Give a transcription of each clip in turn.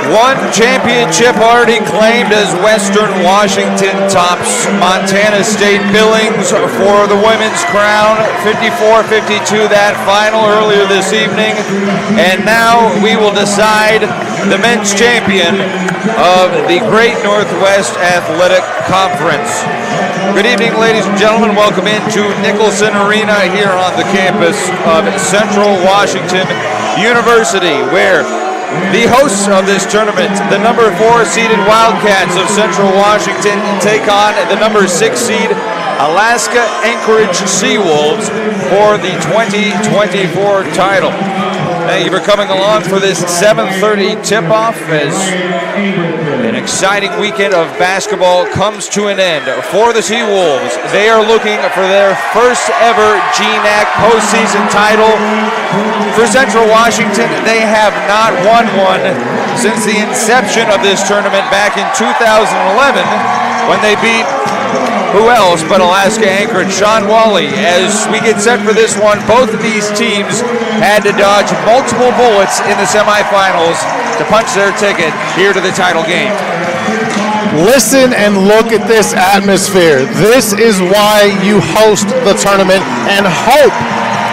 One championship already claimed as Western Washington tops Montana State Billings for the women's crown. 54-52 that final earlier this evening. And now we will decide the men's champion of the Great Northwest Athletic Conference. Good evening, ladies and gentlemen. Welcome into Nicholson Arena here on the campus of Central Washington University, where the hosts of this tournament, the number 4 seeded Wildcats of Central Washington, take on the number 6 seed Alaska Anchorage Seawolves for the 2024 title. Thank you for coming along for this 7:30 tip-off as an exciting weekend of basketball comes to an end. For the Seawolves, they are looking for their first ever GNAC postseason title. For Central Washington, they have not won one since the inception of this tournament back in 2011 when they beat who else but Alaska Anchorage. Sean Wally, as we get set for this one, both of these teams had to dodge multiple bullets in the semifinals to punch their ticket here to the title game. Listen and look at this atmosphere. This is why you host the tournament and hope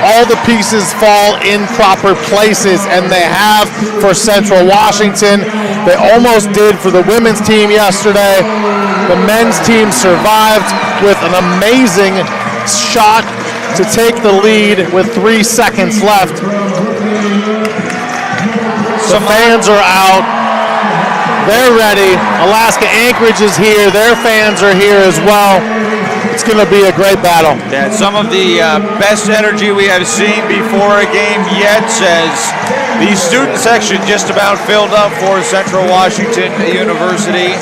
all the pieces fall in proper places, and they have for Central Washington. They almost did for the women's team yesterday. The men's team survived with an amazing shot to take the lead with 3 seconds left. The fans are out. They're ready. Alaska Anchorage is here. Their fans are here as well. It's going to be a great battle. Yeah, some of the best energy we have seen before a game yet, as the student section just about filled up for Central Washington University.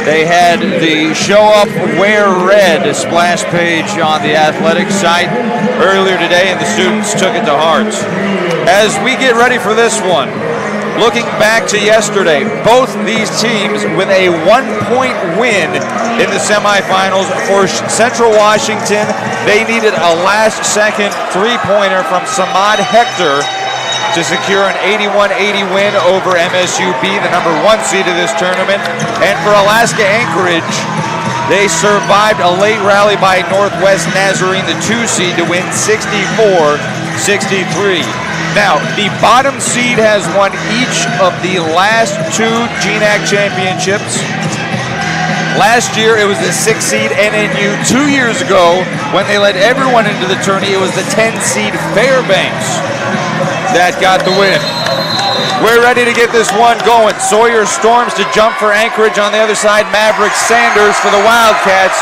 They had the Show Up Wear Red splash page on the athletics site earlier today, and the students took it to heart. As we get ready for this one, looking back to yesterday, both these teams with a 1-point win in the semifinals. For Central Washington, they needed a last-second three-pointer from Samad Hector to secure an 81-80 win over MSUB, the number 1 seed of this tournament. And for Alaska Anchorage, they survived a late rally by Northwest Nazarene, the 2 seed, to win 64-63. Now, the bottom seed has won each of the last 2 GNAC championships. Last year, it was the 6 seed NNU. 2 years ago, when they let everyone into the tourney, it was the 10 seed Fairbanks that got the win. We're ready to get this one going. Sawyer Storms to jump for Anchorage. On the other side, Maverick Sanders for the Wildcats.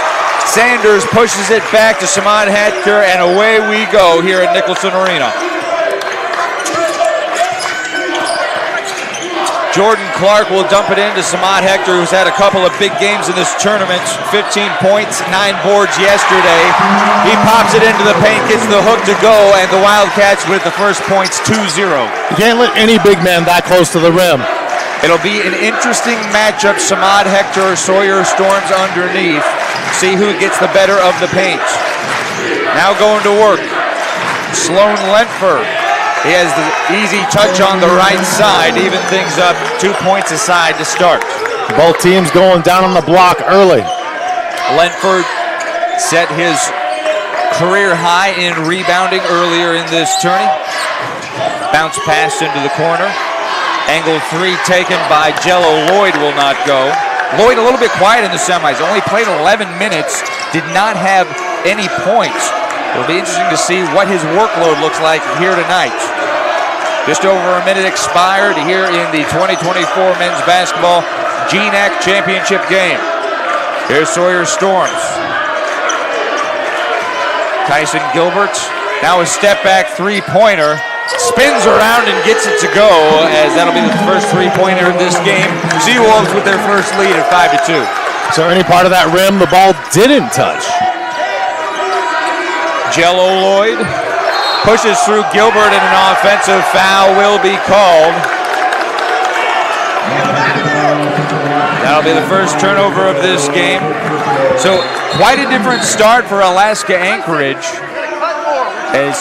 Sanders pushes it back to Samad Hector, and away we go here at Nicholson Arena. Jordan Clark will dump it into Samad Hector, who's had a couple of big games in this tournament. 15 points, 9 boards yesterday. He pops it into the paint, gets the hook to go, and the Wildcats with the first points, 2-0. You can't let any big man that close to the rim. It'll be an interesting matchup, Samad Hector, Sawyer Storms underneath. See who gets the better of the paint. Now going to work, Sloan Lentford. He has the easy touch on the right side, even things up 2 points aside to start. Both teams going down on the block early. Lentford set his career high in rebounding earlier in this tourney. Bounce pass into the corner. Angle 3 taken by Jello. Lloyd will not go. Lloyd a little bit quiet in the semis, only played 11 minutes, did not have any points. It'll be interesting to see what his workload looks like here tonight. Just over a minute expired here in the 2024 men's basketball GNAC championship game. Here's Sawyer Storms. Tyson Gilbert, now a step back three-pointer. Spins around and gets it to go, as that'll be the first three-pointer of this game. Seawolves with their first lead at 5-2. So any part of that rim the ball didn't touch. Jello Lloyd pushes through Gilbert, and an offensive foul will be called. That'll be the first turnover of this game. So quite a different start for Alaska Anchorage. as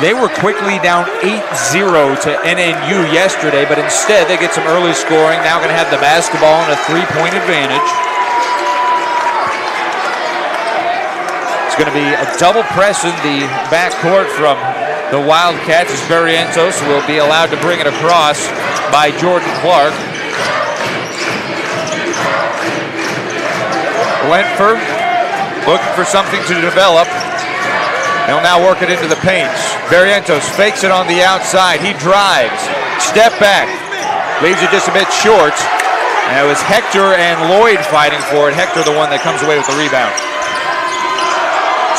they were quickly down 8-0 to NNU yesterday, but instead they get some early scoring. Now going to have the basketball and a 3-point advantage. It's going to be a double press in the backcourt from the Wildcats as Barrientos will be allowed to bring it across by Jordan Clark. Lentford looking for something to develop. He'll now work it into the paint. Barrientos fakes it on the outside. He drives. Step back. Leaves it just a bit short. And it was Hector and Lloyd fighting for it. Hector the one that comes away with the rebound.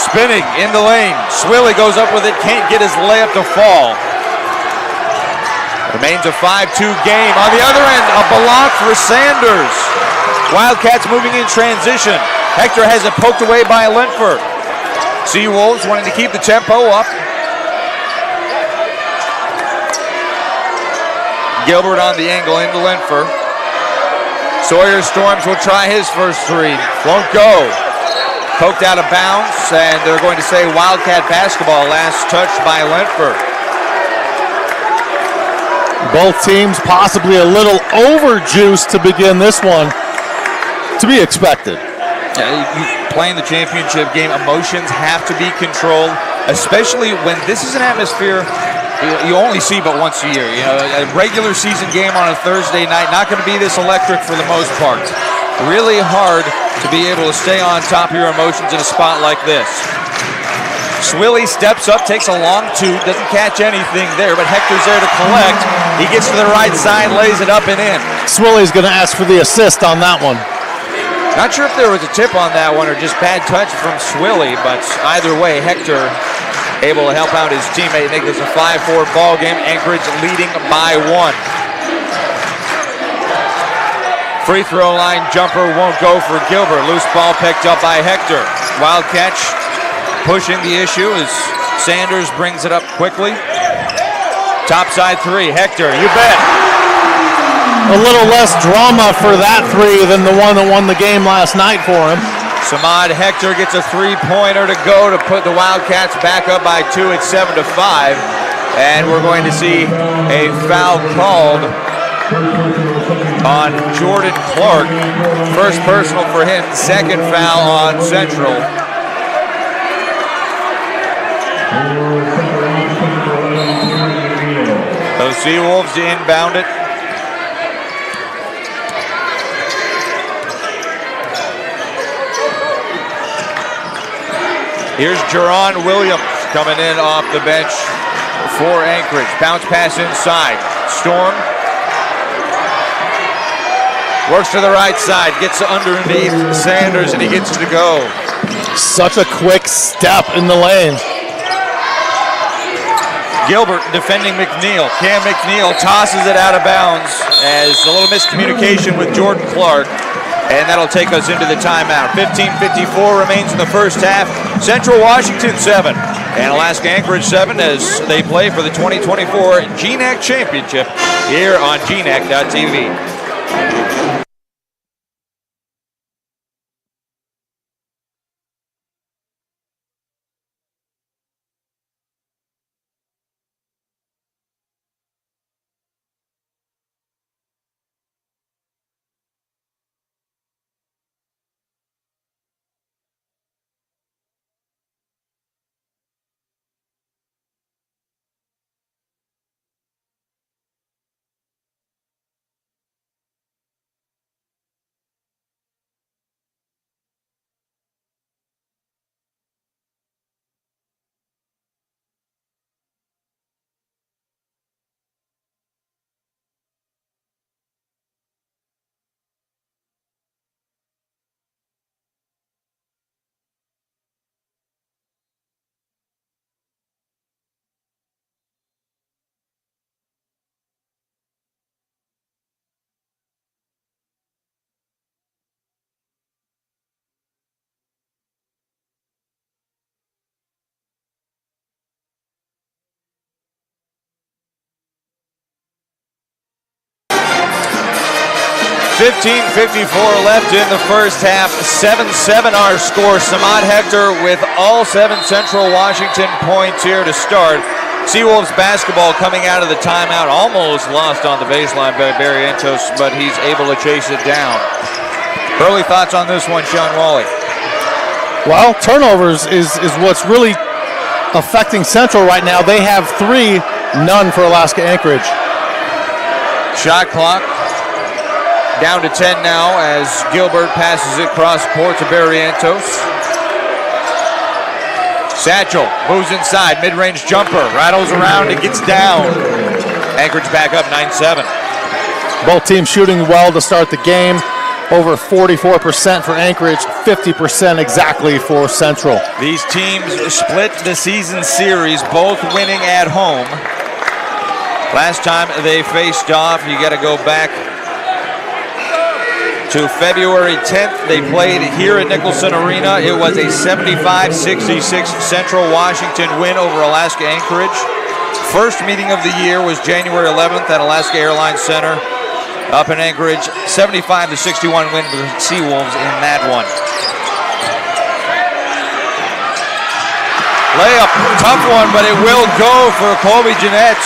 Spinning in the lane. Swilly goes up with it. Can't get his layup to fall. Remains a 5-2 game. On the other end, a block for Sanders. Wildcats moving in transition. Hector has it poked away by Lentford. Seawolves wanting to keep the tempo up. Gilbert on the angle into Lentford. Sawyer Storms will try his first three. Won't go. Poked out of bounds, and they're going to say Wildcat basketball. Last touched by Lentford. Both teams possibly a little overjuiced to begin this one. To be expected. Playing the championship game, emotions have to be controlled, especially when this is an atmosphere you only see but once a year. You know, a regular season game on a Thursday night, not going to be this electric for the most part. Really hard to be able to stay on top of your emotions in a spot like this. Swilly steps up, takes a long two, doesn't catch anything there, but Hector's there to collect. He gets to the right side, lays it up and in. Swilly's going to ask for the assist on that one. Not sure if there was a tip on that one or just bad touch from Swilly, but either way, Hector able to help out his teammate, make this a 5-4 ball game. Anchorage leading by 1. Free throw line jumper won't go for Gilbert. Loose ball picked up by Hector. Wildcats pushing the issue as Sanders brings it up quickly. Topside three, Hector, you bet. A little less drama for that three than the one that won the game last night for him. Samad Hector gets a three-pointer to go to put the Wildcats back up by 2 at 7-5. And we're going to see a foul called on Jordan Clark. First personal for him, second foul on Central. Those Seawolves inbound it. Here's Jerron Williams coming in off the bench for Anchorage. Bounce pass inside. Storm works to the right side, gets underneath Sanders, and he gets it to go. Such a quick step in the lane. Gilbert defending McNeil. Cam McNeil tosses it out of bounds as a little miscommunication with Jordan Clark. And that'll take us into the timeout. 15:54 remains in the first half. Central Washington 7 and Alaska Anchorage 7 as they play for the 2024 GNAC Championship here on GNAC.tv. 15:54 left in the first half. 7-7 our score. Samad Hector with all 7 Central Washington points here to start. Seawolves basketball coming out of the timeout. Almost lost on the baseline by Barrientos, but he's able to chase it down. Early thoughts on this one, Sean Wally? Well, turnovers is what's really affecting Central right now. They have 3, none for Alaska Anchorage. Shot clock down to 10 now as Gilbert passes it cross court to Barrientos. Satchel moves inside, mid-range jumper, rattles around and gets down. Anchorage back up 9-7. Both teams shooting well to start the game. Over 44% for Anchorage, 50% exactly for Central. These teams split the season series, both winning at home. Last time they faced off, you got to go back to February 10th. They played here at Nicholson Arena. It was a 75-66 Central Washington win over Alaska Anchorage. First meeting of the year was January 11th at Alaska Airlines Center up in Anchorage. 75-61 win for the Seawolves in that one. Layup, tough one, but it will go for Colby Jeanette.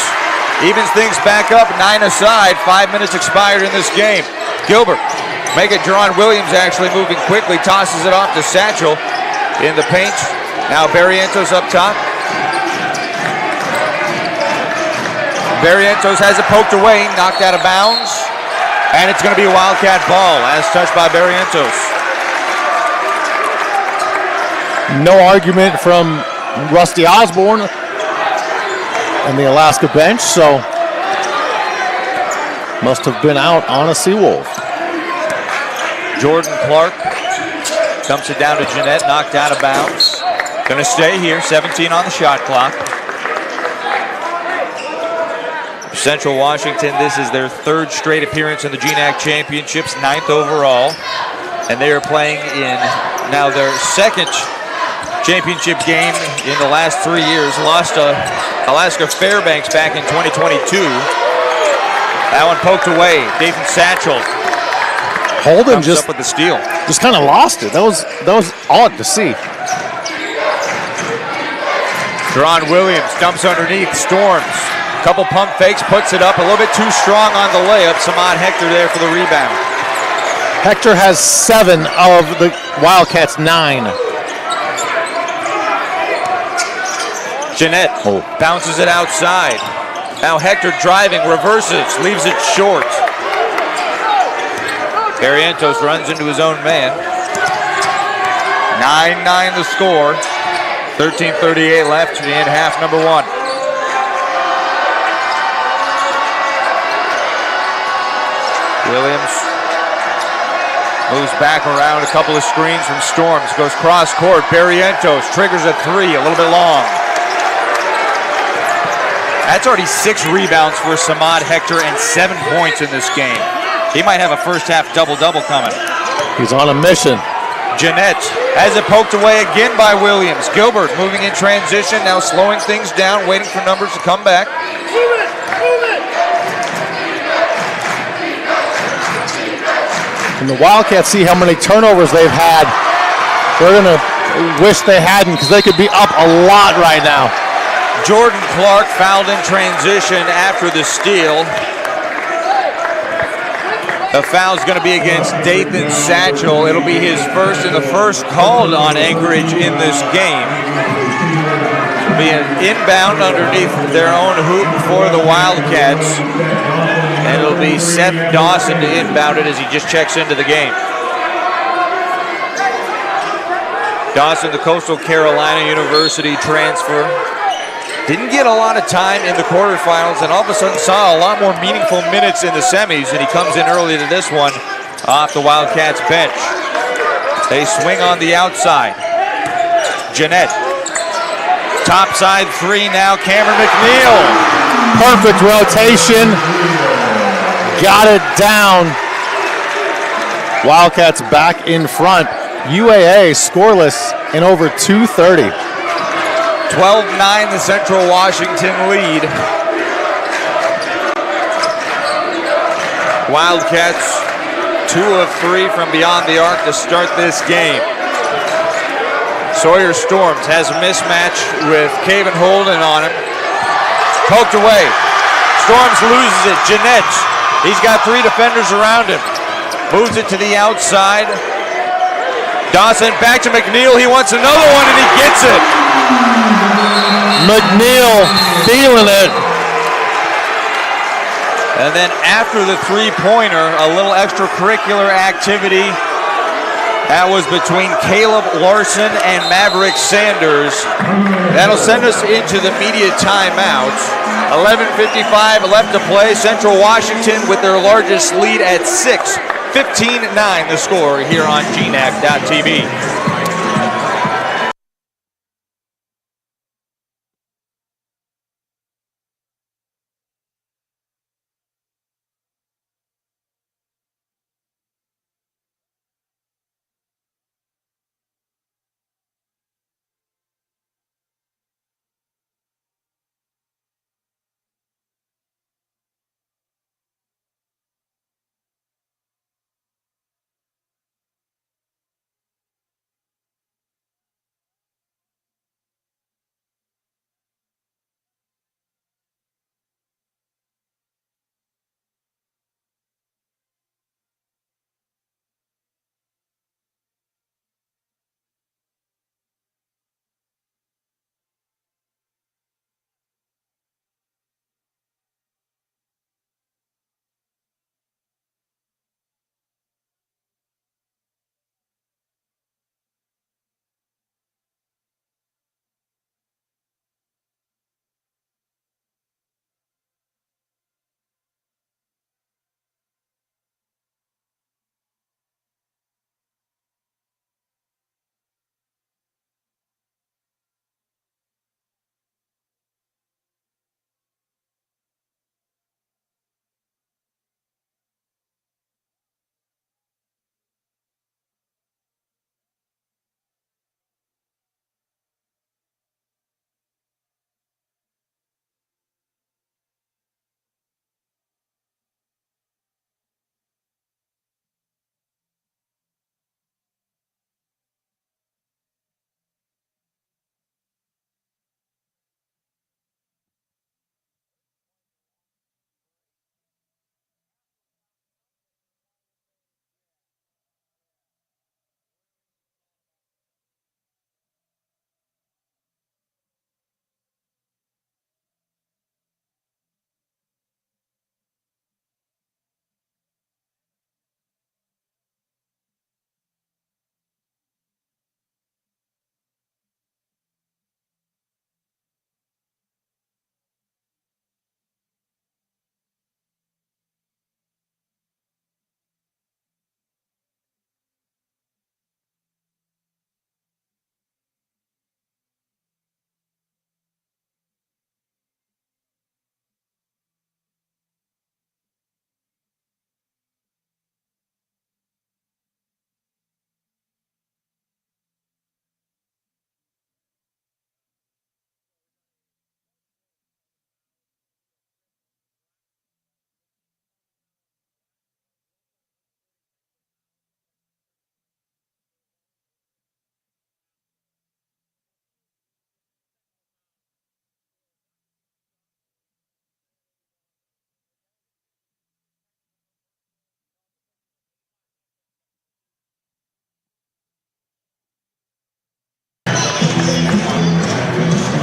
Evens things back up, 9 aside, 5 minutes expired in this game. Gilbert, make it Jerron Williams actually moving quickly, tosses it off to Satchel in the paint. Now Barrientos up top. Barrientos has it poked away, knocked out of bounds, and it's going to be a Wildcat ball as touched by Barrientos. No argument from Rusty Osborne and the Alaska bench, so must have been out on a Seawolf. Jordan Clark dumps it down to Jeanette, knocked out of bounds. Gonna stay here, 17 on the shot clock. Central Washington, this is their 3rd straight appearance in the GNAC Championships, 9th overall. And they are playing in now their 2nd championship game in the last 3 years. Lost to Alaska Fairbanks back in 2022. That one poked away. Dathan Satchel Holden just up with the steal. Just kind of lost it. That was odd to see. Jerron Williams dumps underneath, storms. Couple pump fakes, puts it up a little bit too strong on the layup. Samad Hector there for the rebound. Hector has 7 of the Wildcats' 9. Jeanette bounces it outside. Now Hector driving, reverses, leaves it short. Barrientos runs into his own man. 9-9 the score. 13:38 left in half number 1. Williams moves back around a couple of screens from Storms, goes cross court. Barrientos triggers a 3, a little bit long. That's already 6 rebounds for Samad Hector and 7 points in this game. He might have a first half double-double coming. He's on a mission. Jeanette has it poked away again by Williams. Gilbert moving in transition, now slowing things down, waiting for numbers to come back. And the Wildcats see how many turnovers they've had. They're going to wish they hadn't, because they could be up a lot right now. Jordan Clark fouled in transition after the steal. The foul's going to be against Dathan Satchel. It'll be his first and the first called on Anchorage in this game. It'll be an inbound underneath their own hoop for the Wildcats. And it'll be Seth Dawson to inbound it as he just checks into the game. Dawson, the Coastal Carolina University transfer. Didn't get a lot of time in the quarterfinals and all of a sudden saw a lot more meaningful minutes in the semis, and he comes in early to this one off the Wildcats bench. They swing on the outside. Jeanette. Top side 3 now, Cameron McNeil. Perfect rotation. Got it down. Wildcats back in front. UAA scoreless in over 2:30. 12-9 the Central Washington lead. Wildcats 2 of 3 from beyond the arc to start this game. Sawyer Storms has a mismatch with Caven Holden on him. Poked away. Storms loses it. Jeanette. He's got 3 defenders around him. Moves it to the outside. Dawson back to McNeil. He wants another one and he gets it. McNeil feeling it. And then after the three-pointer, a little extracurricular activity. That was between Caleb Larson and Maverick Sanders. That'll send us into the media timeout. 11:55 left to play. Central Washington with their largest lead at 6. 15-9 the score here on GNAC.TV.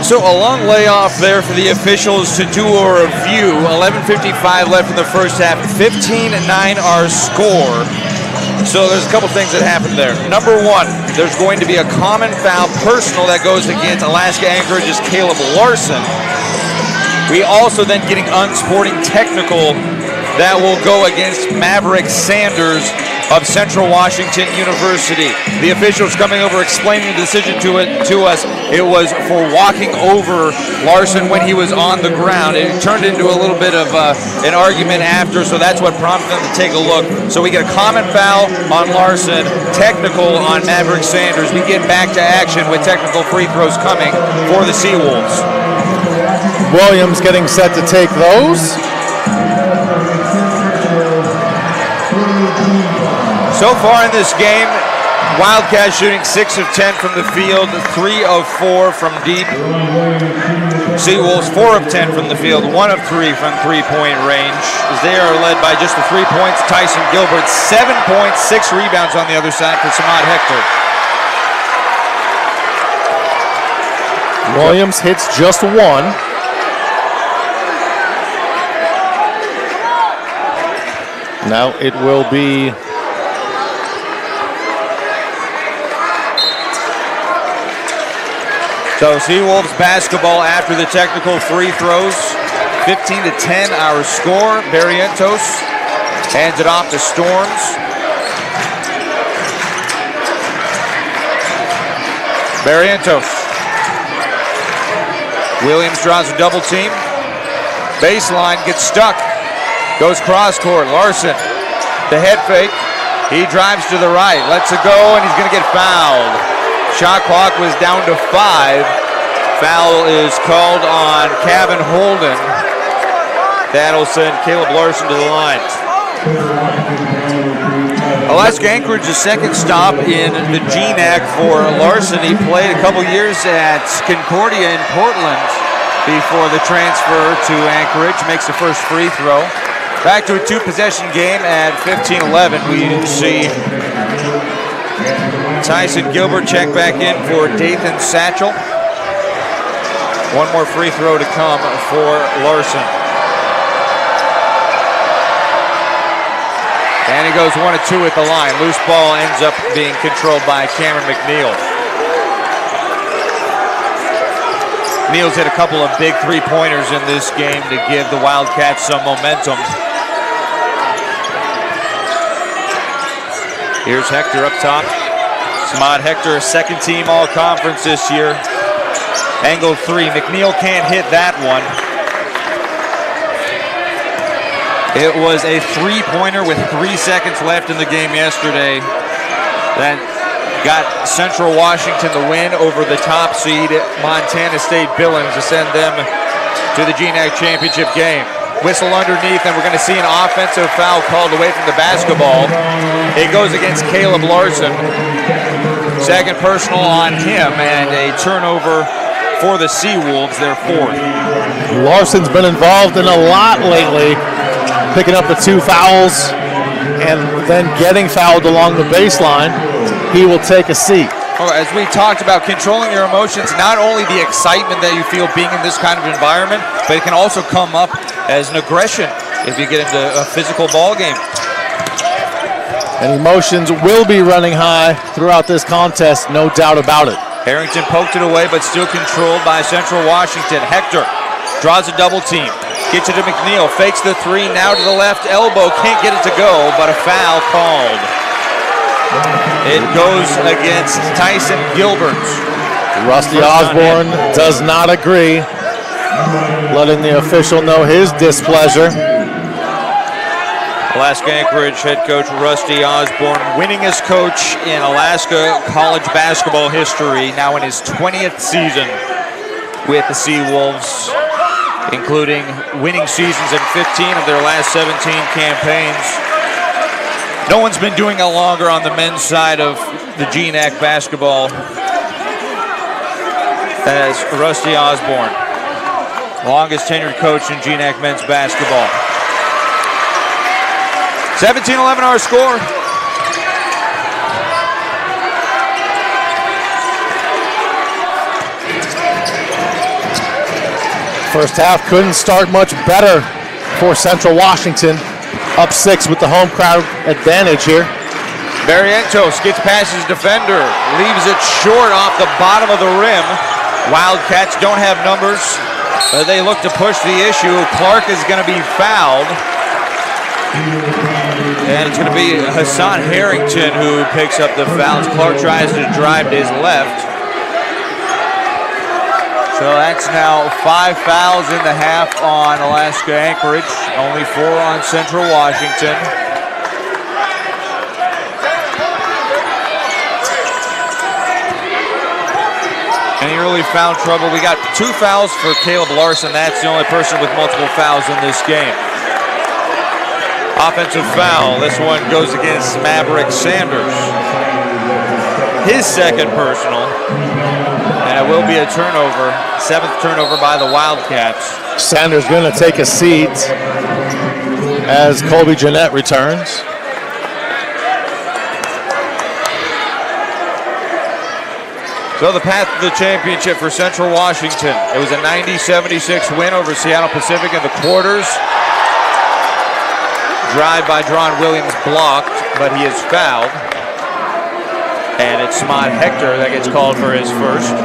So a long layoff there for the officials to do a review. 11:55 left in the first half. 15-9 our score. So there's a couple things that happened there. Number one, there's going to be a common foul personal that goes against Alaska Anchorage's Caleb Larson. We also then getting unsporting technical that will go against Maverick Sanders of Central Washington University. The officials coming over explaining the decision to us. It was for walking over Larson when he was on the ground. It turned into a little bit of an argument after, so that's what prompted them to take a look. So we get a common foul on Larson, technical on Maverick Sanders. We get back to action with technical free throws coming for the Seawolves. Williams getting set to take those. So far in this game, Wildcats shooting 6 of 10 from the field, 3 of 4 from deep. Seawolves 4 of 10 from the field, 1 of 3 from three-point range. As they are led by just the 3 points, Tyson Gilbert, 7 points, 6 rebounds on the other side for Samad Hector. Williams hits just 1. Now it will be so Seawolves basketball after the technical free throws. 15-10 our score. Barrientos hands it off to Storms. Barrientos. Williams draws a double team. Baseline gets stuck. Goes cross court. Larson, the head fake. He drives to the right. Lets it go, and he's going to get fouled. Shot clock was down to 5. Foul is called on Kevin Holden. That'll send Caleb Larson to the line. Alaska Anchorage's second stop in the GNAC for Larson. He played a couple years at Concordia in Portland before the transfer to Anchorage. Makes the first free throw. Back to a 2-possession game at 15-11. We see Tyson Gilbert check back in for Dathan Satchel. One more free throw to come for Larson. And he goes 1 of 2 at the line. Loose ball ends up being controlled by Cameron McNeil. McNeil's hit a couple of big three-pointers in this game to give the Wildcats some momentum. Here's Hector up top. Samad Hector, second team all-conference this year. Angle 3. McNeil can't hit that one. It was a three-pointer with 3 seconds left in the game yesterday that got Central Washington the win over the top seed Montana State Billings to send them to the GNAC championship game. Whistle underneath, and we're going to see an offensive foul called away from the basketball. It goes against Caleb Larson. Second personal on him, and a turnover for the Seawolves, their 4th. Larson's been involved in a lot lately, picking up the 2 fouls and then getting fouled along the baseline. He will take a seat. As we talked about, controlling your emotions, not only the excitement that you feel being in this kind of environment, but it can also come up as an aggression if you get into a physical ball game. And emotions will be running high throughout this contest, no doubt about it. Harrington poked it away, but still controlled by Central Washington. Hector draws a double team. Gets it to McNeil, fakes the 3, now to the left elbow, can't get it to go, but a foul called. It goes against Tyson Gilbert. Rusty Osborne does not agree, letting the official know his displeasure. Alaska Anchorage head coach Rusty Osborne, winningest coach in Alaska college basketball history, now in his 20th season with the Seawolves, including winning seasons in 15 of their last 17 campaigns. No one's been doing it longer on the men's side of the GNAC basketball as Rusty Osborne, longest tenured coach in GNAC men's basketball. 17-11 our score. First half couldn't start much better for Central Washington. Up 6 with the home crowd advantage here. Barrientos gets past his defender, leaves it short off the bottom of the rim. Wildcats don't have numbers. They look to push the issue. Clark is going to be fouled. And it's going to be Hassan Harrington who picks up the fouls. Clark tries to drive to his left. So that's now 5 fouls in the half on Alaska Anchorage, only 4 on Central Washington. Any early foul trouble? We got 2 fouls for Caleb Larson. That's the only person with multiple fouls in this game. Offensive foul. This one goes against Maverick Sanders. His second personal. And it will be a turnover. 7th turnover by the Wildcats. Sanders going to take a seat as Colby Jeanette returns. So the path to the championship for Central Washington. It was a 90-76 win over Seattle Pacific in the quarters. Drive by Dron Williams blocked, but he is fouled. And it's Samad Hector that gets called for his first.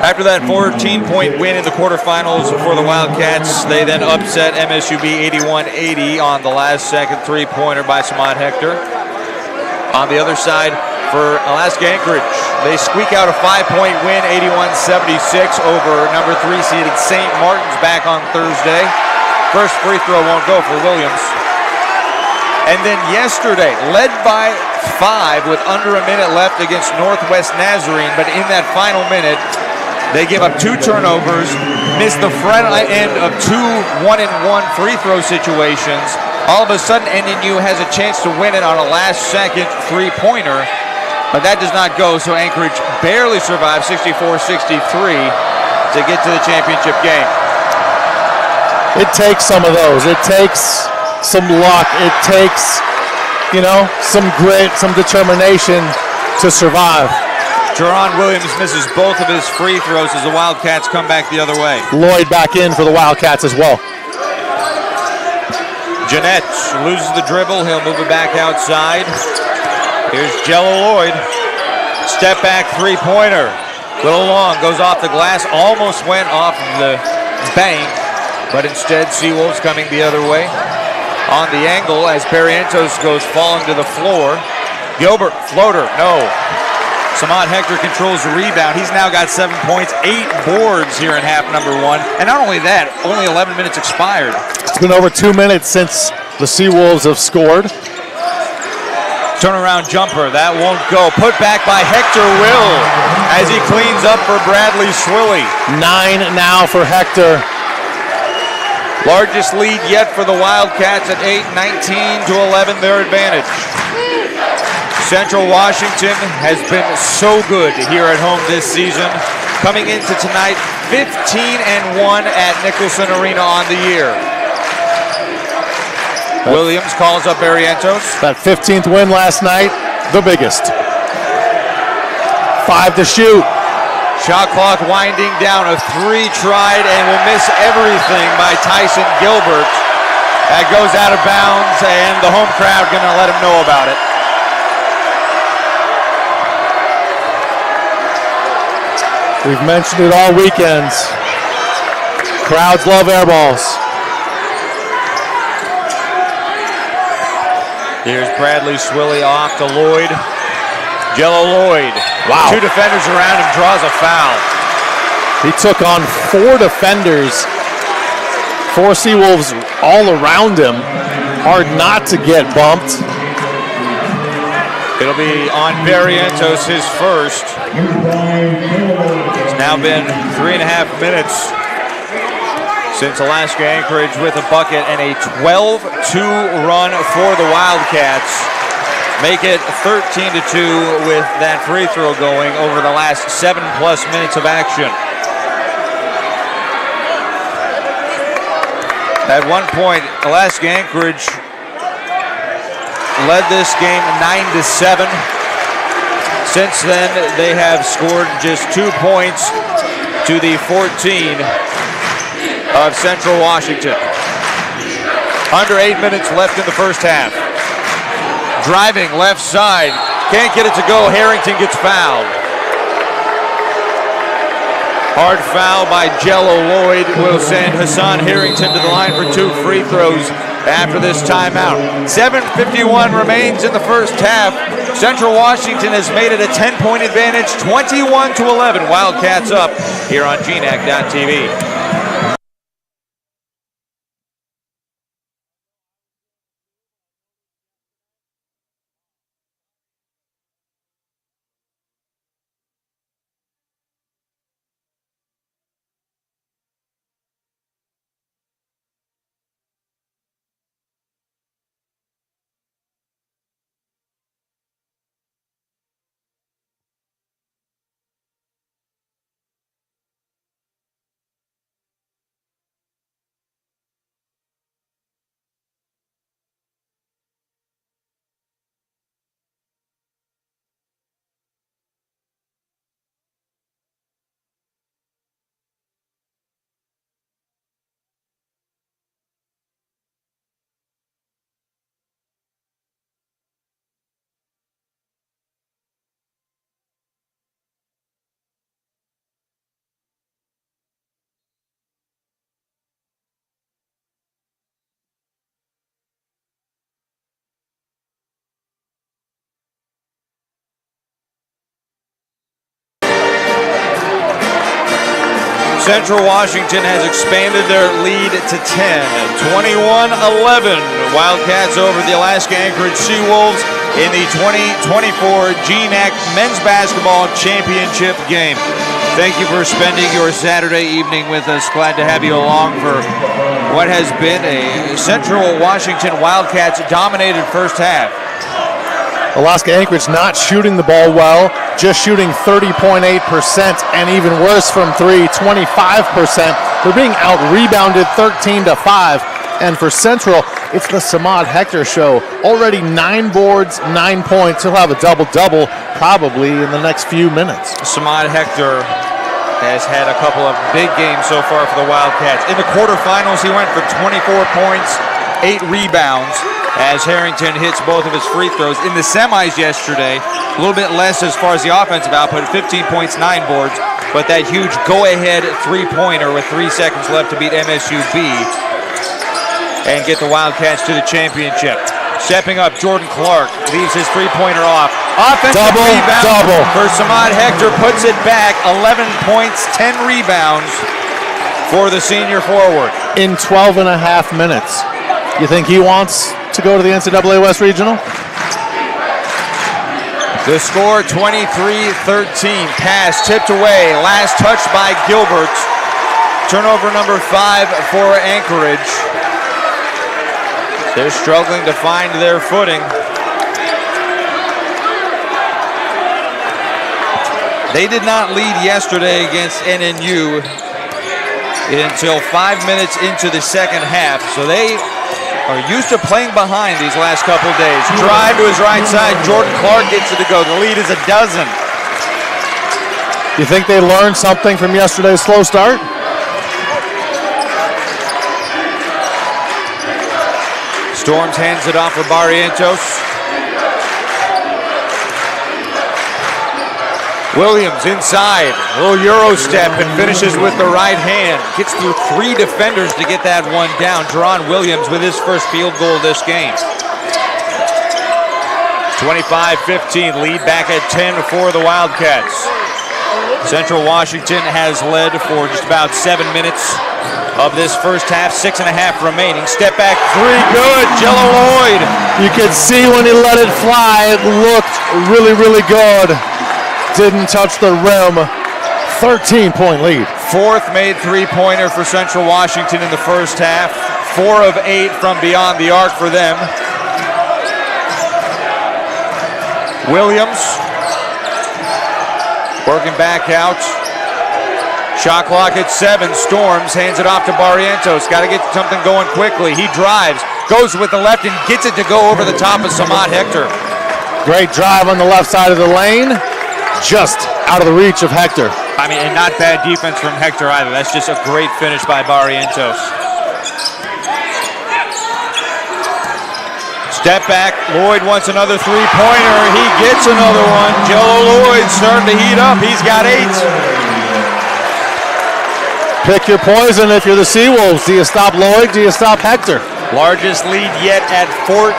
After that 14-point win in the quarterfinals for the Wildcats, they then upset MSUB 81-80 on the last-second three-pointer by Samad Hector. On the other side, for Alaska Anchorage, they squeak out a 5-point win, 81-76 over number 3 seeded St. Martin's back on Thursday. First free throw won't go for Williams. And then yesterday, led by 5 with under a minute left against Northwest Nazarene, but in that final minute, they give up 2 turnovers, miss the front end of 2 1-and-1 free throw situations. All of a sudden, NNU has a chance to win it on a last-second three-pointer, but that does not go, so Anchorage barely survives 64-63 to get to the championship game. It takes some of those. It takes some luck. It takes, some grit, some determination to survive. Jerron Williams misses both of his free throws as the Wildcats come back the other way. Lloyd back in for the Wildcats as well. Jeanette loses the dribble. He'll move it back outside. Here's Jello Lloyd. Step back three-pointer. Little long, goes off the glass, almost went off the bank, but instead Seawolves coming the other way. On the angle as Barrientos goes falling to the floor. Gilbert, floater, no. Samad Hector controls the rebound. He's now got 7 points, 8 boards here in half number 1. And not only that, only 11 minutes expired. It's been over 2 minutes since the Seawolves have scored. Turnaround jumper, that won't go. Put back by Hector Will as he cleans up for Bradley Swilly. 9 now for Hector. Largest lead yet for the Wildcats at 8, 19 to 11, their advantage. Central Washington has been so good here at home this season. Coming into tonight, 15-1 at Nicholson Arena on the year. Williams calls up Barrientos. That 15th win last night, the biggest. 5 to shoot. Shot clock winding down. A 3 tried and will miss everything by Tyson Gilbert. That goes out of bounds, and the home crowd going to let him know about it. We've mentioned it all weekends. Crowds love air balls. Here's Bradley Swilly off to Lloyd. Jello Lloyd. Wow. 2 defenders around him, draws a foul. He took on 4 defenders. 4 Seawolves all around him. Hard not to get bumped. It'll be on Barrientos, his first. It's now been 3.5 minutes since Alaska Anchorage with a bucket and a 12-2 run for the Wildcats. Make it 13-2 with that free throw going over the last 7+ minutes of action. At one point, Alaska Anchorage led this game 9-7. Since then, they have scored just 2 points to the 14 of Central Washington. Under 8 minutes left in the first half. Driving left side, can't get it to go. Harrington gets fouled. Hard foul by Jello Lloyd will send Hassan Harrington to the line for 2 free throws after this timeout. 7:51 remains in the first half. Central Washington has made it a 10-point advantage, 21-11. Wildcats up here on GNAC.TV. Central Washington has expanded their lead to 10, 21-11. Wildcats over the Alaska Anchorage Seawolves in the 2024 GNAC Men's Basketball Championship game. Thank you for spending your Saturday evening with us. Glad to have you along for what has been a Central Washington Wildcats dominated first half. Alaska Anchorage not shooting the ball well, just shooting 30.8%, and even worse from three, 25%. They're being out-rebounded 13-5. And for Central, it's the Samad Hector show. Already 9 boards, 9 points. He'll have a double-double probably in the next few minutes. Samad Hector has had a couple of big games so far for the Wildcats. In the quarterfinals, he went for 24 points, 8 rebounds, as Harrington hits both of his free throws. In the semis yesterday, a little bit less as far as the offensive output, 15 points, 9 boards, but that huge go-ahead three-pointer with 3 seconds left to beat MSUB and get the Wildcats to the championship. Stepping up, Jordan Clark leaves his three-pointer off. Offensive rebound for Samad Hector, puts it back, 11 points, 10 rebounds for the senior forward. In 12 and a half minutes. You think he wants to go to the NCAA West Regional? The score, 23-13. Pass tipped away. Last touch by Gilbert. Turnover number 5 for Anchorage. They're struggling to find their footing. They did not lead yesterday against NNU until 5 minutes into the second half, so they are used to playing behind these last couple days. Drive to his right side. Jordan Clark gets it to go. The lead is 12. You think they learned something from yesterday's slow start? Storms hands it off for Barrientos. Williams inside, a little Euro step and finishes with the right hand. Gets through 3 defenders to get that one down. Deron Williams with his first field goal this game. 25-15, lead back at 10 for the Wildcats. Central Washington has led for just about 7 minutes of this first half, 6.5 remaining. Step back three, good, Jello Lloyd. You could see when he let it fly, it looked really, really good. Didn't touch the rim. 13-point lead. 4th made three-pointer for Central Washington in the first half. 4 of 8 from beyond the arc for them. Williams working back out. Shot clock at 7. Storms hands it off to Barrientos. Got to get something going quickly. He drives, goes with the left and gets it to go over the top of Samad Hector. Great drive on the left side of the lane. Just out of the reach of Hector. I mean, and not bad defense from Hector either. That's just a great finish by Barrientos. Step back, Lloyd wants another three-pointer. He gets another one. Jello Lloyd starting to heat up. He's got 8. Pick your poison if you're the Seawolves. Do you stop Lloyd? Do you stop Hector? Largest lead yet at 14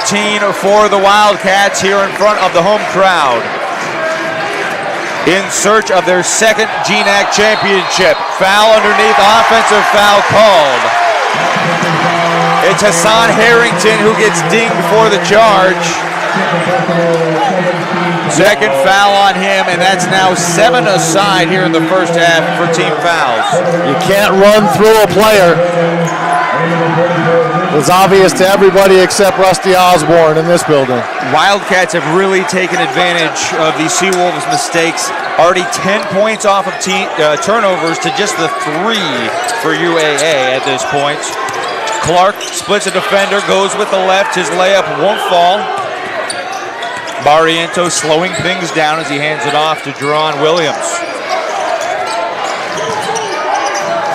for the Wildcats here in front of the home crowd. In search of their second GNAC championship. Foul underneath, offensive foul called. It's Hassan Harrington who gets dinged for the charge. Second foul on him, and that's now 7 aside here in the first half for team fouls. You can't run through a player. It was obvious to everybody except Rusty Osborne in this building. Wildcats have really taken advantage of the Seawolves' mistakes. Already 10 points off of turnovers to just the 3 for UAA at this point. Clark splits a defender, goes with the left. His layup won't fall. Barrientos slowing things down as he hands it off to Deron Williams.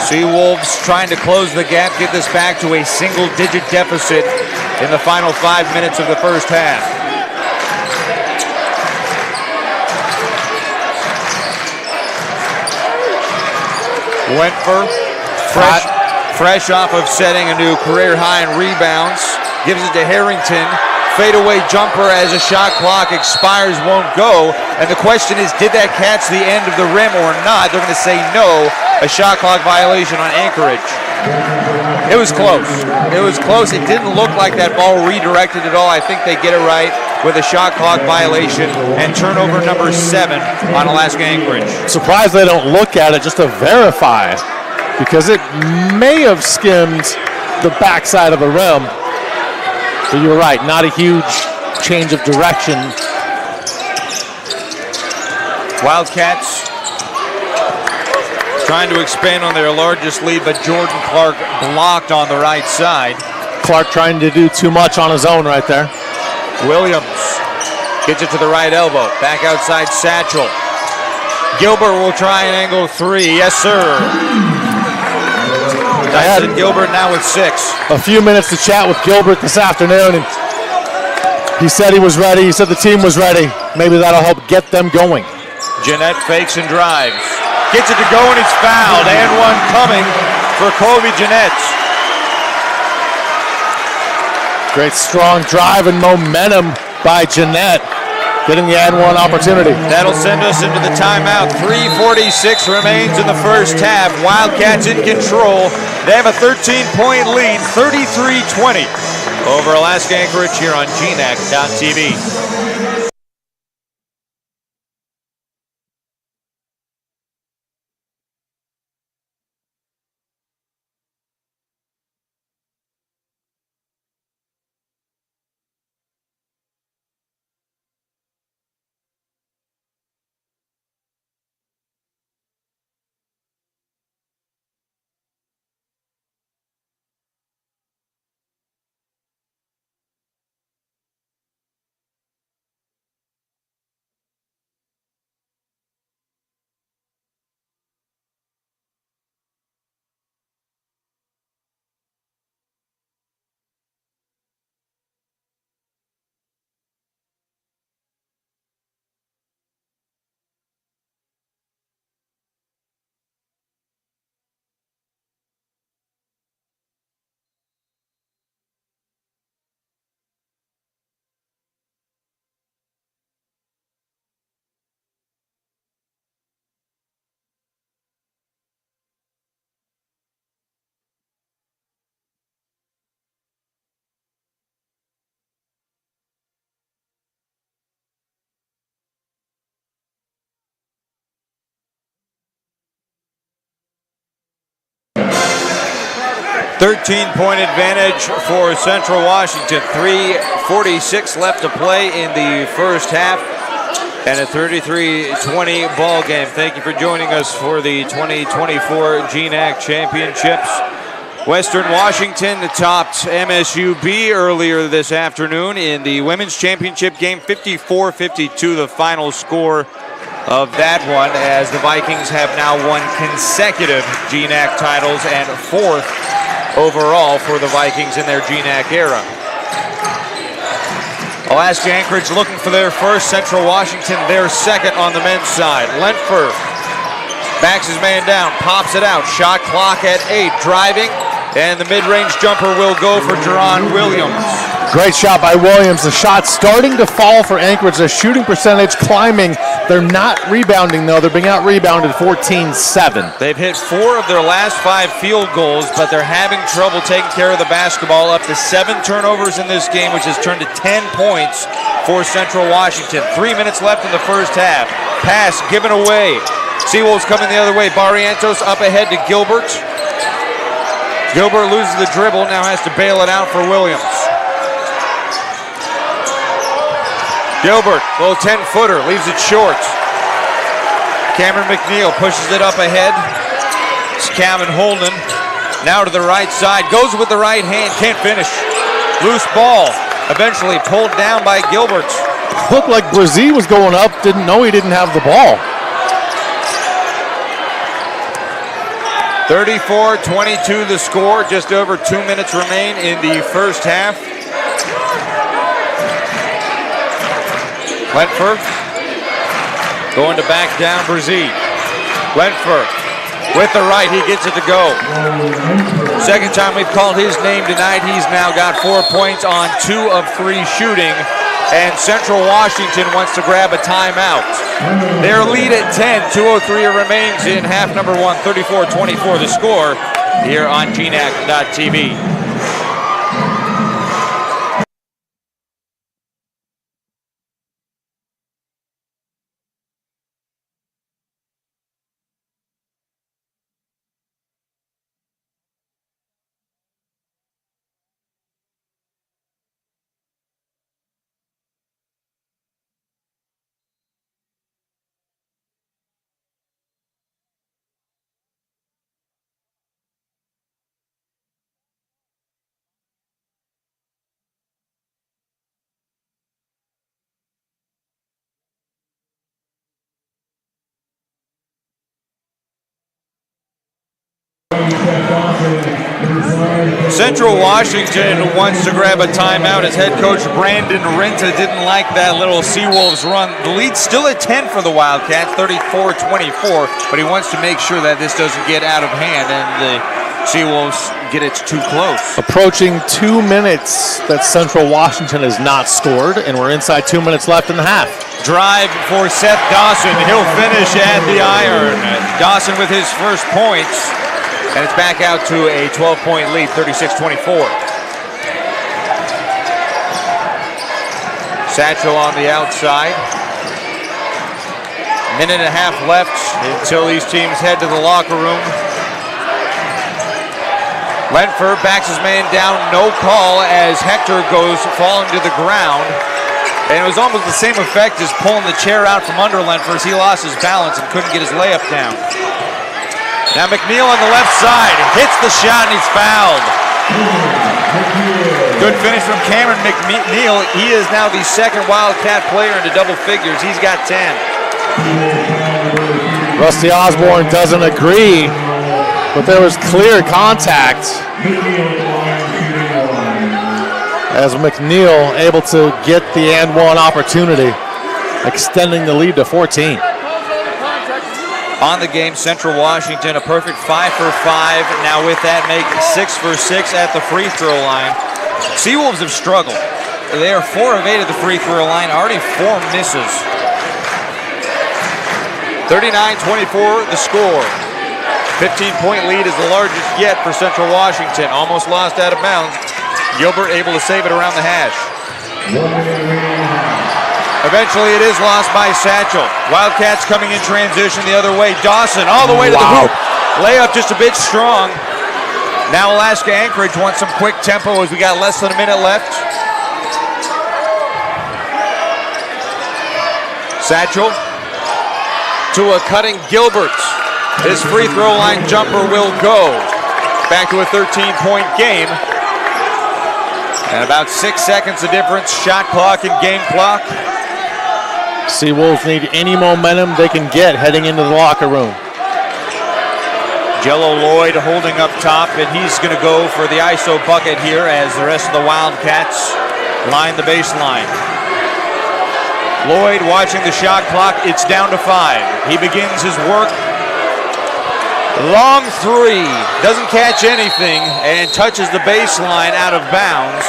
Seawolves trying to close the gap, get this back to a single-digit deficit in the final 5 minutes of the first half. Wentfer, fresh off of setting a new career high in rebounds, gives it to Harrington. Fadeaway jumper as a shot clock expires, won't go. And the question is, did that catch the end of the rim or not? They're going to say no. a shot clock violation on Anchorage. It was close. It was close. It didn't look like that ball redirected at all. I think they get it right with a shot clock violation and turnover number 7 on Alaska Anchorage. Surprised they don't look at it just to verify, because it may have skimmed the backside of the rim. But you're right, not a huge change of direction. Wildcats trying to expand on their largest lead, but Jordan Clark blocked on the right side. Clark trying to do too much on his own right there. Williams gets it to the right elbow. Back outside Satchel. Gilbert will try an angle 3. Yes, sir. Dyson Gilbert now with 6. A few minutes to chat with Gilbert this afternoon, and he said he was ready. He said the team was ready. Maybe that'll help get them going. Jeanette fakes and drives. Gets it to go, and it's fouled. And one coming for Colby Jeanette. Great strong drive and momentum by Jeanette, getting the and one opportunity. That'll send us into the timeout. 3:46 remains in the first half. Wildcats in control. They have a 13-point lead, 33-20 over Alaska Anchorage here on GNAC.TV. Thirteen-point advantage for Central Washington. 3:46 left to play in the first half, and a 33-20 ball game. Thank you for joining us for the 2024 GNAC Championships. Western Washington topped MSUB earlier this afternoon in the women's championship game, 54-52, the final score of that one, as the Vikings have now won consecutive GNAC titles and 4th overall for the Vikings in their GNAC era. Alaska Anchorage looking for their first, Central Washington their second on the men's side. Lentford backs his man down, pops it out, shot clock at 8, driving, and the mid-range jumper will go for Jerron Williams. Great shot by Williams. The shot starting to fall for Anchorage. Their shooting percentage climbing. They're not rebounding, though. They're being out-rebounded 14-7. They've hit 4 of their last 5 field goals, but they're having trouble taking care of the basketball. Up to 7 turnovers in this game, which has turned to 10 points for Central Washington. 3 minutes left in the first half. Pass given away. Seawolves coming the other way. Barrientos up ahead to Gilbert. Gilbert loses the dribble, now has to bail it out for Williams. Gilbert, little 10-footer, leaves it short. Cameron McNeil pushes it up ahead. It's Calvin Holden. Now to the right side, goes with the right hand, can't finish. Loose ball, eventually pulled down by Gilbert. Looked like Brzee was going up, didn't know he didn't have the ball. 34-22 the score, just over 2 minutes remain in the first half. Lentford going to back down Brzee. Lentford with the right, he gets it to go. Second time we've called his name tonight. He's now got 4 points on 2 of 3 shooting and Central Washington wants to grab a timeout. Their lead at 10, 2:03 remains in half number one, 34-24 the score here on GNAC.TV. Central Washington wants to grab a timeout as head coach Brandon Renta didn't like that little Seawolves run. The lead's still at 10 for the Wildcats, 34-24, but he wants to make sure that this doesn't get out of hand and the Seawolves get it too close. Approaching 2 minutes that Central Washington has not scored, and we're inside 2 minutes left in the half. Drive for Seth Dawson. He'll finish at the iron. Dawson with his first points. And it's back out to a 12-point lead, 36-24. Satchel on the outside. Minute and a half left until these teams head to the locker room. Lenford backs his man down, no call as Hector goes falling to the ground. And it was almost the same effect as pulling the chair out from under Lenford as he lost his balance and couldn't get his layup down. Now McNeil on the left side, hits the shot and he's fouled. Good finish from Cameron McNeil. He is now the second Wildcat player into double figures. He's got 10. Rusty Osborne doesn't agree, but there was clear contact as McNeil able to get the and one opportunity, extending the lead to 14. On the game, Central Washington, a perfect 5 for 5. Now with that, make 6 for 6 at the free throw line. Seawolves have struggled. They are 4 of 8 at the free throw line, already 4 misses. 39-24 the score. 15-point lead is the largest yet for Central Washington. Almost lost out of bounds. Gilbert able to save it around the hash. Eventually it is lost by Satchel. Wildcats coming in transition the other way. Dawson all the way to the hoop. Layup just a bit strong. Now Alaska Anchorage wants some quick tempo as we got less than a minute left. Satchel to a cutting Gilbert. His free throw line jumper will go. Back to a 13-point game. And about 6 seconds of difference, shot clock and game clock. Seawolves need any momentum they can get heading into the locker room. Jello Lloyd holding up top, and he's going to go for the ISO bucket here as the rest of the Wildcats line the baseline. Lloyd watching the shot clock. It's down to 5. He begins his work. Long three. Doesn't catch anything and touches the baseline out of bounds.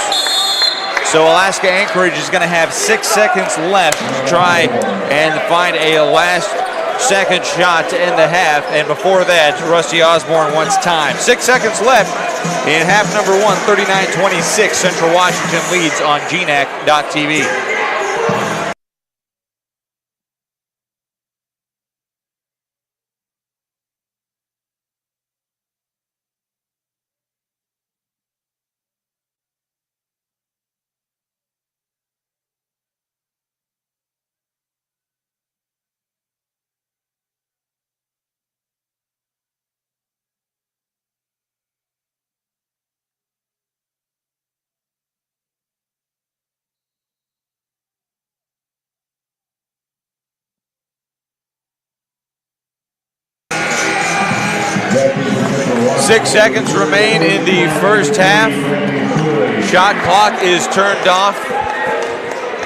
So Alaska Anchorage is going to have 6 seconds left to try and find a last second shot to end the half. And before that, Rusty Osborne wants time. 6 seconds left in half number one, 39-26. Central Washington leads on GNAC.TV. 6 seconds remain in the first half. Shot clock is turned off.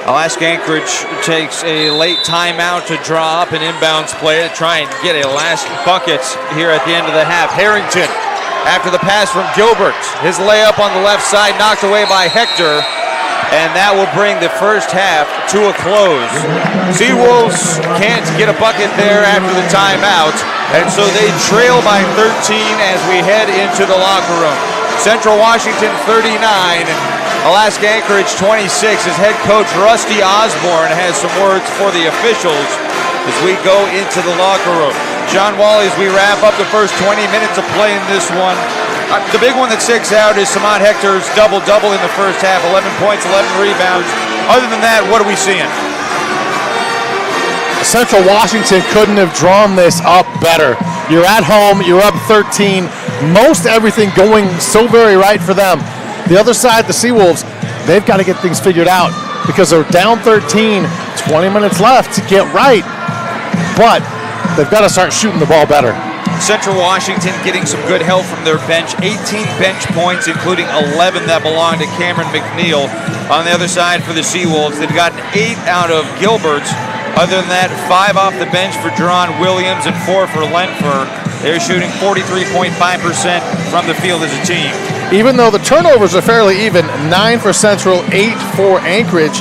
Alaska Anchorage takes a late timeout to draw up an inbounds play to try and get a last bucket here at the end of the half. Harrington, after the pass from Gilbert, his layup on the left side knocked away by Hector. and that will bring the first half to a close. Seawolves can't get a bucket there after the timeout, and so they trail by 13 as we head into the locker room. Central Washington 39, Alaska Anchorage 26, as head coach Rusty Osborne has some words for the officials as we go into the locker room. John Wally, as we wrap up the first 20 minutes of play in this one, the big one that sticks out is Samad Hector's double-double in the first half, 11 points, 11 rebounds. Other than that, what are we seeing? Central Washington couldn't have drawn this up better. You're at home, you're up 13, most everything going so very right for them. The other side, the Seawolves, they've got to get things figured out because they're down 13, 20 minutes left to get right, but they've got to start shooting the ball better. Central Washington getting some good help from their bench, 18 bench points, including 11 that belong to Cameron McNeil. On the other side for the Seawolves, they've gotten 8 out of Gilbert. Other than that, 5 off the bench for Jerron Williams and 4 for Lentfer. They're shooting 43.5% from the field as a team. Even though the turnovers are fairly even, 9 for Central, 8 for Anchorage,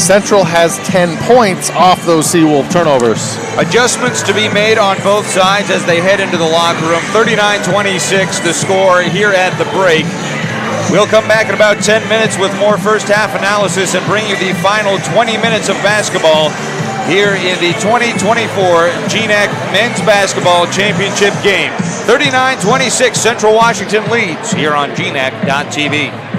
Central has 10 points off those Seawolf turnovers. Adjustments to be made on both sides as they head into the locker room. 39-26 the score here at the break. We'll come back in about 10 minutes with more first half analysis and bring you the final 20 minutes of basketball here in the 2024 GNAC Men's Basketball Championship game. 39-26, Central Washington leads here on GNAC.TV.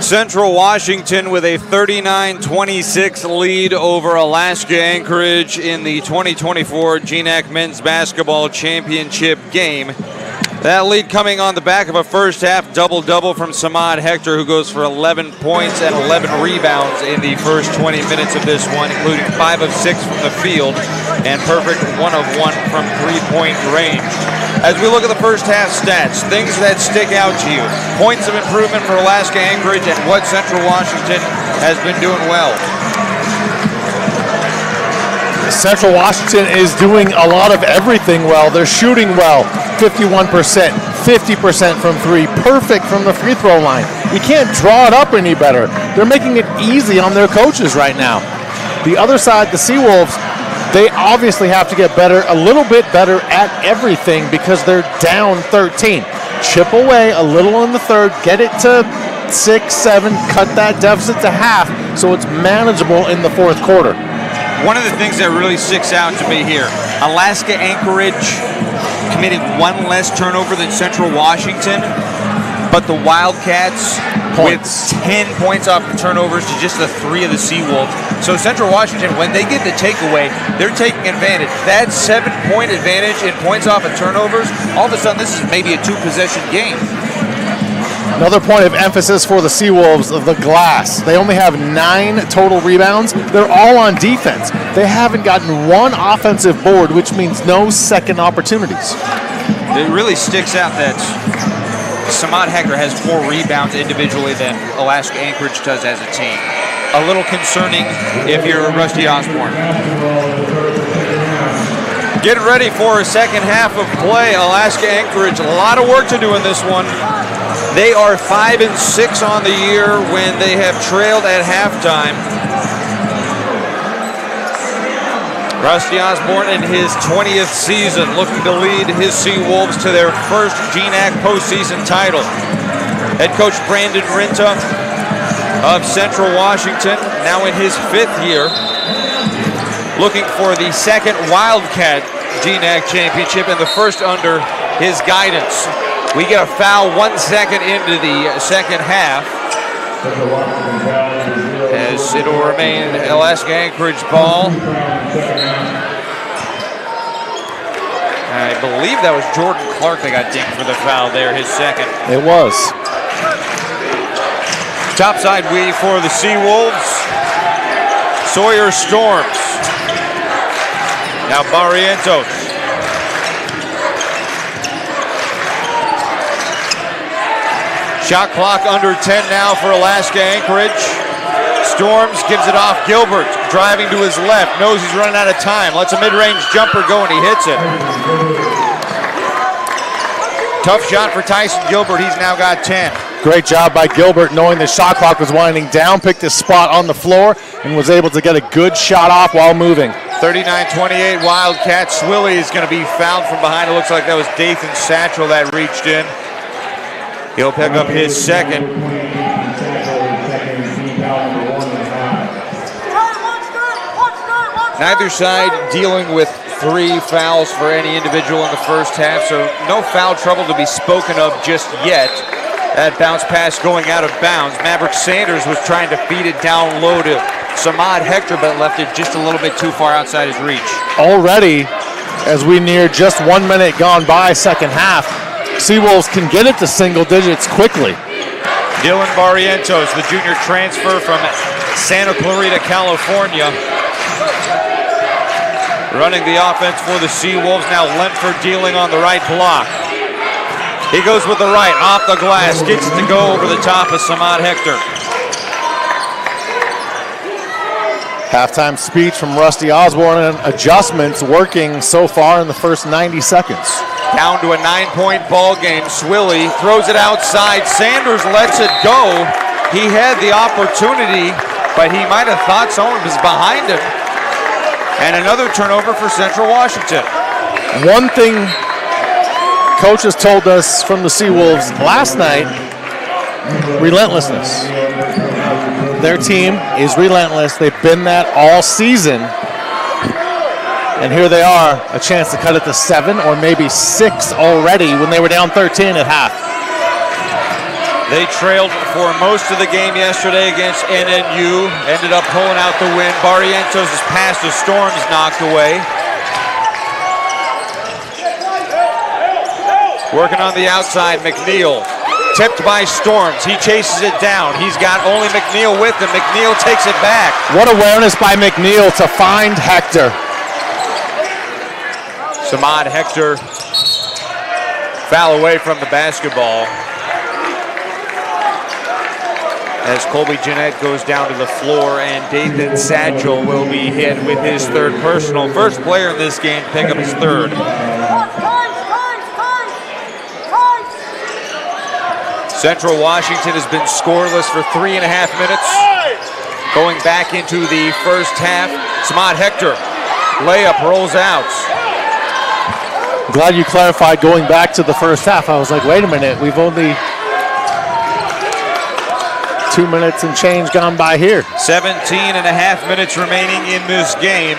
Central Washington with a 39-26 lead over Alaska Anchorage in the 2024 GNAC Men's Basketball Championship game. That lead coming on the back of a first half double-double from Samad Hector, who goes for 11 points and 11 rebounds in the first 20 minutes of this one, including 5 of 6 from the field and perfect 1 of 1 from three-point range. As we look at the first half stats, things that stick out to you, points of improvement for Alaska Anchorage and what Central Washington has been doing well. Central Washington is doing a lot of everything well. They're shooting well, 51%, 50% from three, perfect from the free throw line. You can't draw it up any better. They're making it easy on their coaches right now. The other side, the Seawolves, they obviously have to get better, a little bit better at everything because they're down 13. Chip away a little in the third, get it to 6, 7, cut that deficit to half so it's manageable in the fourth quarter. One of the things that really sticks out to me here, Alaska Anchorage committed 1 less turnover than Central Washington, but the Wildcats with 10 points off of turnovers to just the 3 of the Seawolves. So Central Washington, when they get the takeaway, they're taking advantage. That 7-point advantage in points off of turnovers, all of a sudden this is maybe a 2-possession game. Another point of emphasis for the Seawolves, the glass. They only have 9 total rebounds. They're all on defense. They haven't gotten 1 offensive board, which means no second opportunities. It really sticks out that Samad Hector has more rebounds individually than Alaska Anchorage does as a team. A little concerning if you're Rusty Osborne. Getting ready for a second half of play. Alaska Anchorage, a lot of work to do in this one. They are 5-6 on the year when they have trailed at halftime. Rusty Osborne in his 20th season, looking to lead his Seawolves to their first GNAC postseason title. Head coach Brandon Rinta of Central Washington, now in his 5th year, looking for the second Wildcat GNAC championship and the first under his guidance. We get a foul 1 second into the second half, as it will remain Alaska Anchorage ball. I believe that was Jordan Clark that got dinged for the foul there, his second. It was. Topside weave for the Seawolves. Sawyer Storms. Now Barrientos. Shot clock under 10 now for Alaska Anchorage. Storms gives it off Gilbert, driving to his left, knows he's running out of time, lets a mid-range jumper go and he hits it. Tough shot for Tyson Gilbert, he's now got 10. Great job by Gilbert, knowing the shot clock was winding down, picked his spot on the floor and was able to get a good shot off while moving. 39-28 Wildcats. Swilly is going to be fouled from behind. It looks like that was Dathan Satchel that reached in. He'll pick up his second. Neither side dealing with 3 fouls for any individual in the first half, so no foul trouble to be spoken of just yet. That bounce pass going out of bounds. Maverick Sanders was trying to feed it down low to Samad Hector, but left it just a little bit too far outside his reach. Already, as we near just 1 minute gone by second half, Seawolves can get it to single digits quickly. Dylan Barrientos, the junior transfer from Santa Clarita, California, running the offense for the Seawolves. Now Lentford dealing on the right block. He goes with the right, off the glass, gets it to go over the top of Samad Hector. Halftime speech from Rusty Osborne and adjustments working so far in the first 90 seconds. Down to a 9-point ball game. Swilly throws it outside. Sanders lets it go. He had the opportunity, but he might have thought someone was behind him. And another turnover for Central Washington. One thing coaches told us from the Seawolves last night, relentlessness. Their team is relentless. They've been that all season. And here they are, a chance to cut it to 7 or maybe 6 already when they were down 13 at half. They trailed for most of the game yesterday against NNU. Ended up pulling out the win. Barrientos' pass to Storms knocked away. Working on the outside, McNeil. Tipped by Storms. He chases it down. He's got only McNeil with him. McNeil takes it back. What awareness by McNeil to find Hector. Samad Hector foul away from the basketball. As Colby Jeanette goes down to the floor, and Dathan Satchel will be hit with his third personal. First player in this game to pick up his third. Central Washington has been scoreless for 3.5 minutes. Going back into the first half, Samad Hector, layup rolls out. Glad you clarified going back to the first half. I was like, wait a minute, we've only 2 minutes and change gone by here. 17.5 minutes remaining in this game.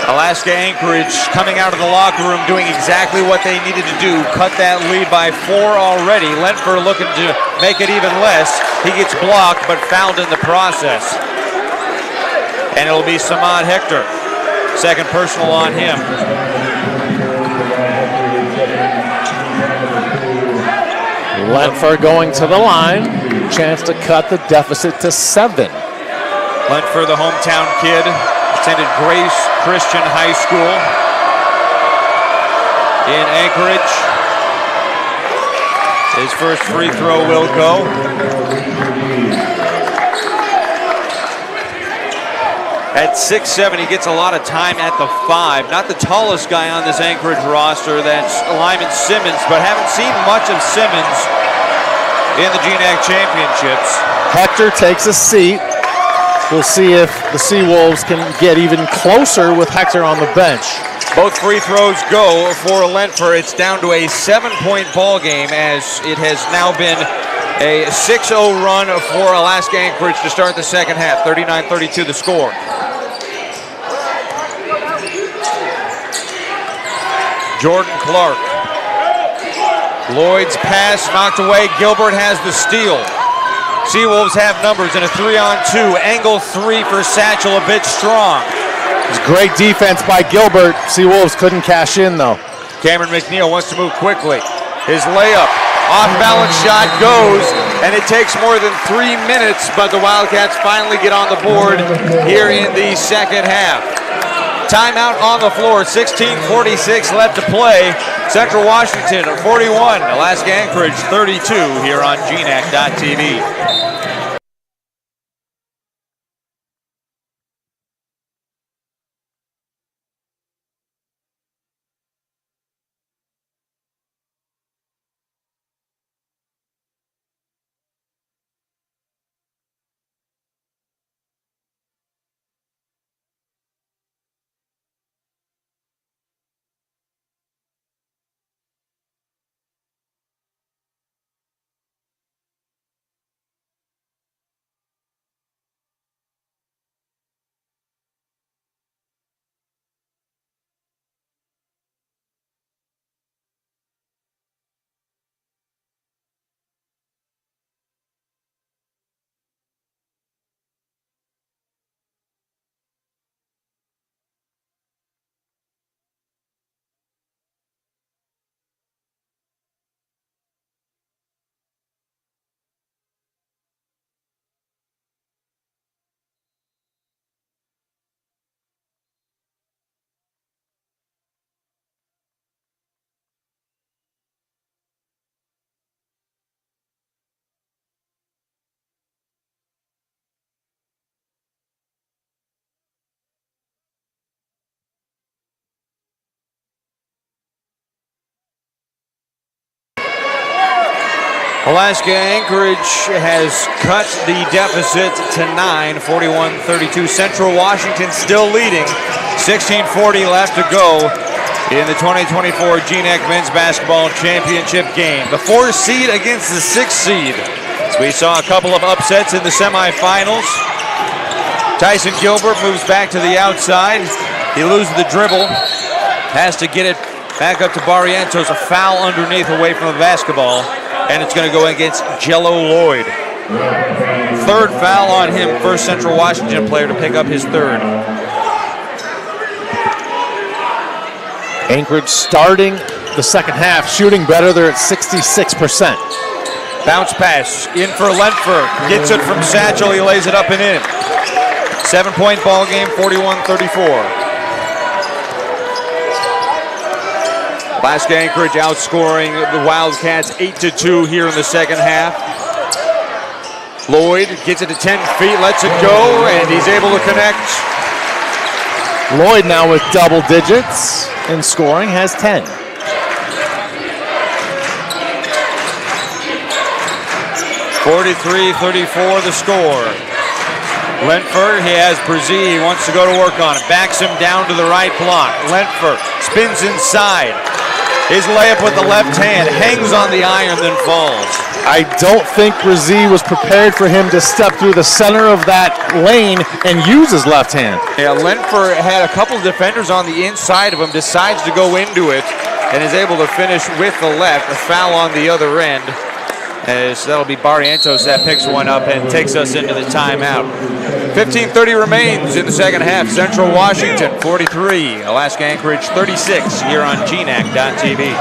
Alaska Anchorage coming out of the locker room doing exactly what they needed to do. Cut that lead by 4 already. Lentford looking to make it even less. He gets blocked but fouled in the process. And it'll be Samad Hector. Second personal on him. Lentford going to the line. Chance to cut the deficit to 7. Lentford, the hometown kid, attended Grace Christian High School in Anchorage. His first free throw will go. At 6'7", he gets a lot of time at the 5. Not the tallest guy on this Anchorage roster, that's Lyman Simmons, but haven't seen much of Simmons in the GNAC championships. Hector takes a seat. We'll see if the Seawolves can get even closer with Hector on the bench. Both free throws go for Lentford. It's down to a 7-point ball game, as it has now been a 6-0 run for Alaska Anchorage to start the second half. 39-32 the score. Jordan Clark. Lloyd's pass knocked away. Gilbert has the steal. Seawolves have numbers in a 3-on-2. Angle 3 for Satchel, a bit strong. It's great defense by Gilbert. Seawolves couldn't cash in though. Cameron McNeil wants to move quickly. His layup, off-balance shot goes, and it takes more than 3 minutes, but the Wildcats finally get on the board here in the second half. Timeout on the floor, 16:46 left to play. Central Washington 41, Alaska Anchorage 32 here on GNAC.TV. Alaska Anchorage has cut the deficit to 9, 41-32. Central Washington still leading, 16:40 left to go in the 2024 GNAC Men's Basketball Championship game. The 4 seed against the 6 seed. So we saw a couple of upsets in the semifinals. Tyson Gilbert moves back to the outside. He loses the dribble, has to get it back up to Barrientos. A foul underneath away from the basketball. and it's going to go against Jello Lloyd. Third foul on him, first Central Washington player to pick up his third. Anchorage starting the second half, shooting better. They're at 66%. Bounce pass in for Lentford. Gets it from Satchel. He lays it up and in. 7-point ball game, 41-34. Alaska Anchorage outscoring the Wildcats 8-2 here in the second half. Lloyd gets it to 10 feet, lets it go, and he's able to connect. Lloyd now with double digits in scoring, has 10. (43-34) the score. Lentford, he has Brzee, he wants to go to work on it. Backs him down to the right block. Lentford spins inside. His layup with the left hand, hangs on the iron, then falls. I don't think Brzee was prepared for him to step through the center of that lane and use his left hand. Yeah, Lentford had a couple of defenders on the inside of him, decides to go into it, and is able to finish with the left. A foul on the other end. As that'll be Barrientos that picks one up and takes us into the timeout. 15:30 remains in the second half. Central Washington 43, Alaska Anchorage 36 here on GNAC.TV.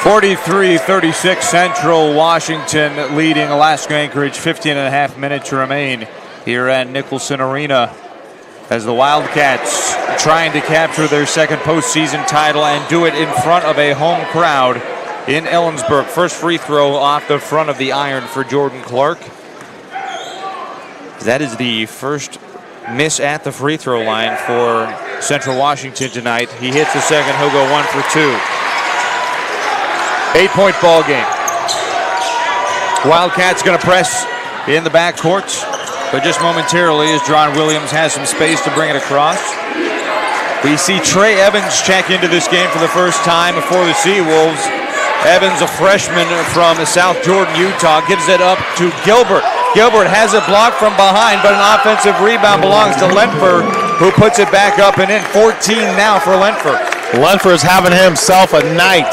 43-36 Central Washington leading Alaska Anchorage. 15.5 minutes remain here at Nicholson Arena as the Wildcats trying to capture their second postseason title and do it in front of a home crowd in Ellensburg. First free throw off the front of the iron for Jordan Clark. That is the first miss at the free throw line for Central Washington tonight. He hits the second, he'll go 1 for 2. 8-point ball game. Wildcats going to press in the backcourt, but just momentarily as John Williams has some space to bring it across. We see Trey Evans check into this game for the first time before the Seawolves. Evans, a freshman from South Jordan, Utah, gives it up to Gilbert. Gilbert has it blocked from behind, but an offensive rebound belongs to Lentford, who puts it back up and in. 14 now for Lentford. Lentford's having himself a night.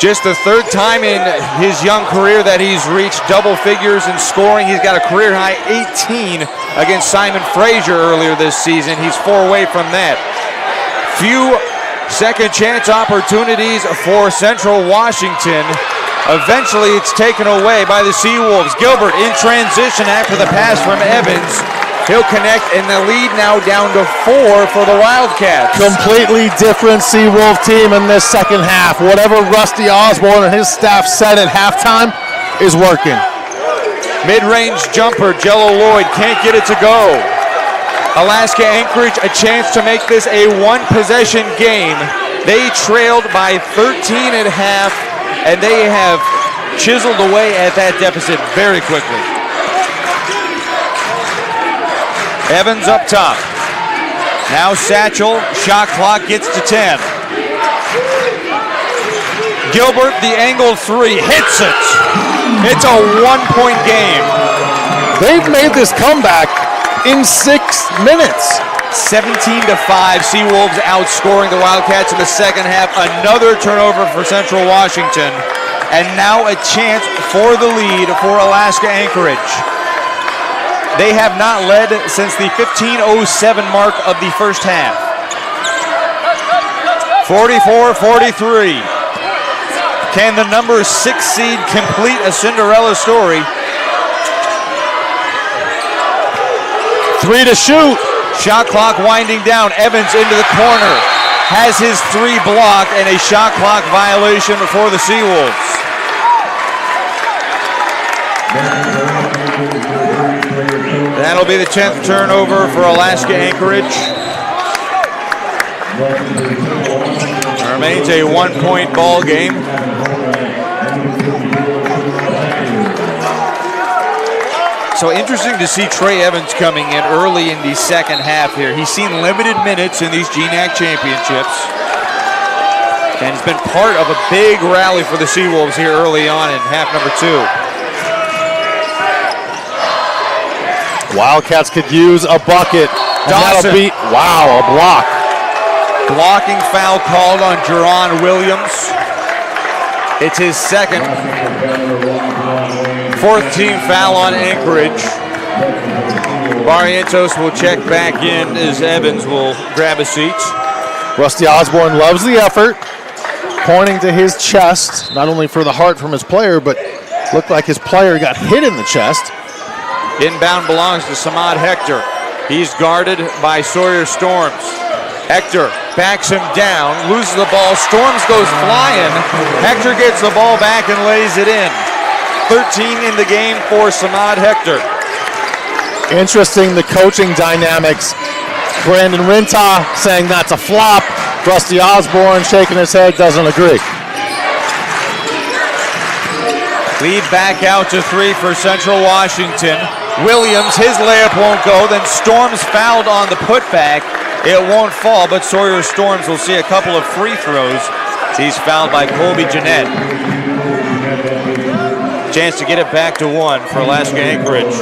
Just the third time in his young career that he's reached double figures in scoring. He's got a career high 18 against Simon Frazier earlier this season. He's 4 away from that. Few second chance opportunities for Central Washington. Eventually it's taken away by the Seawolves. Gilbert in transition after the pass from Evans. He'll connect, and the lead now down to 4 for the Wildcats. Completely different Seawolf team in this second half. Whatever Rusty Osborne and his staff said at halftime is working. Mid-range jumper, Jello Lloyd can't get it to go. Alaska Anchorage a chance to make this a one-possession game. They trailed by 13 at half, and they have chiseled away at that deficit very quickly. Evans up top. Now Satchel, shot clock gets to 10. Gilbert, the angle three, hits it. It's a 1-point game. They've made this comeback in 6 minutes. 17-5, Seawolves outscoring the Wildcats in the second half. Another turnover for Central Washington. And now a chance for the lead for Alaska Anchorage. They have not led since the 15:07 mark of the first half. 44-43. Can the number 6 seed complete a Cinderella story? 3 to shoot. Shot clock winding down. Evans into the corner. Has his 3 blocked and a shot clock violation for the Seawolves. That'll be the 10th turnover for Alaska Anchorage. It remains a 1-point ball game. So interesting to see Trey Evans coming in early in the second half here. He's seen limited minutes in these GNAC championships. And he's been part of a big rally for the Seawolves here early on in half number 2. Wildcats could use a bucket. Dawson. Wow, a block. Blocking foul called on Jerron Williams. It's his second. 4th team foul on Anchorage. Barrientos will check back in as Evans will grab a seat. Rusty Osborne loves the effort, pointing to his chest, not only for the heart from his player, but looked like his player got hit in the chest. Inbound belongs to Samad Hector. He's guarded by Sawyer Storms. Hector backs him down, loses the ball. Storms goes flying. Hector gets the ball back and lays it in. 13 in the game for Samad Hector. Interesting, the coaching dynamics. Brandon Rinta saying that's a flop. Rusty Osborne shaking his head, doesn't agree. Lead back out to 3 for Central Washington. Williams, his layup won't go. Then Storms fouled on the putback. It won't fall, but Sawyer Storms will see a couple of free throws. He's fouled by Colby Jeanette. Chance to get it back to 1 for Alaska Anchorage.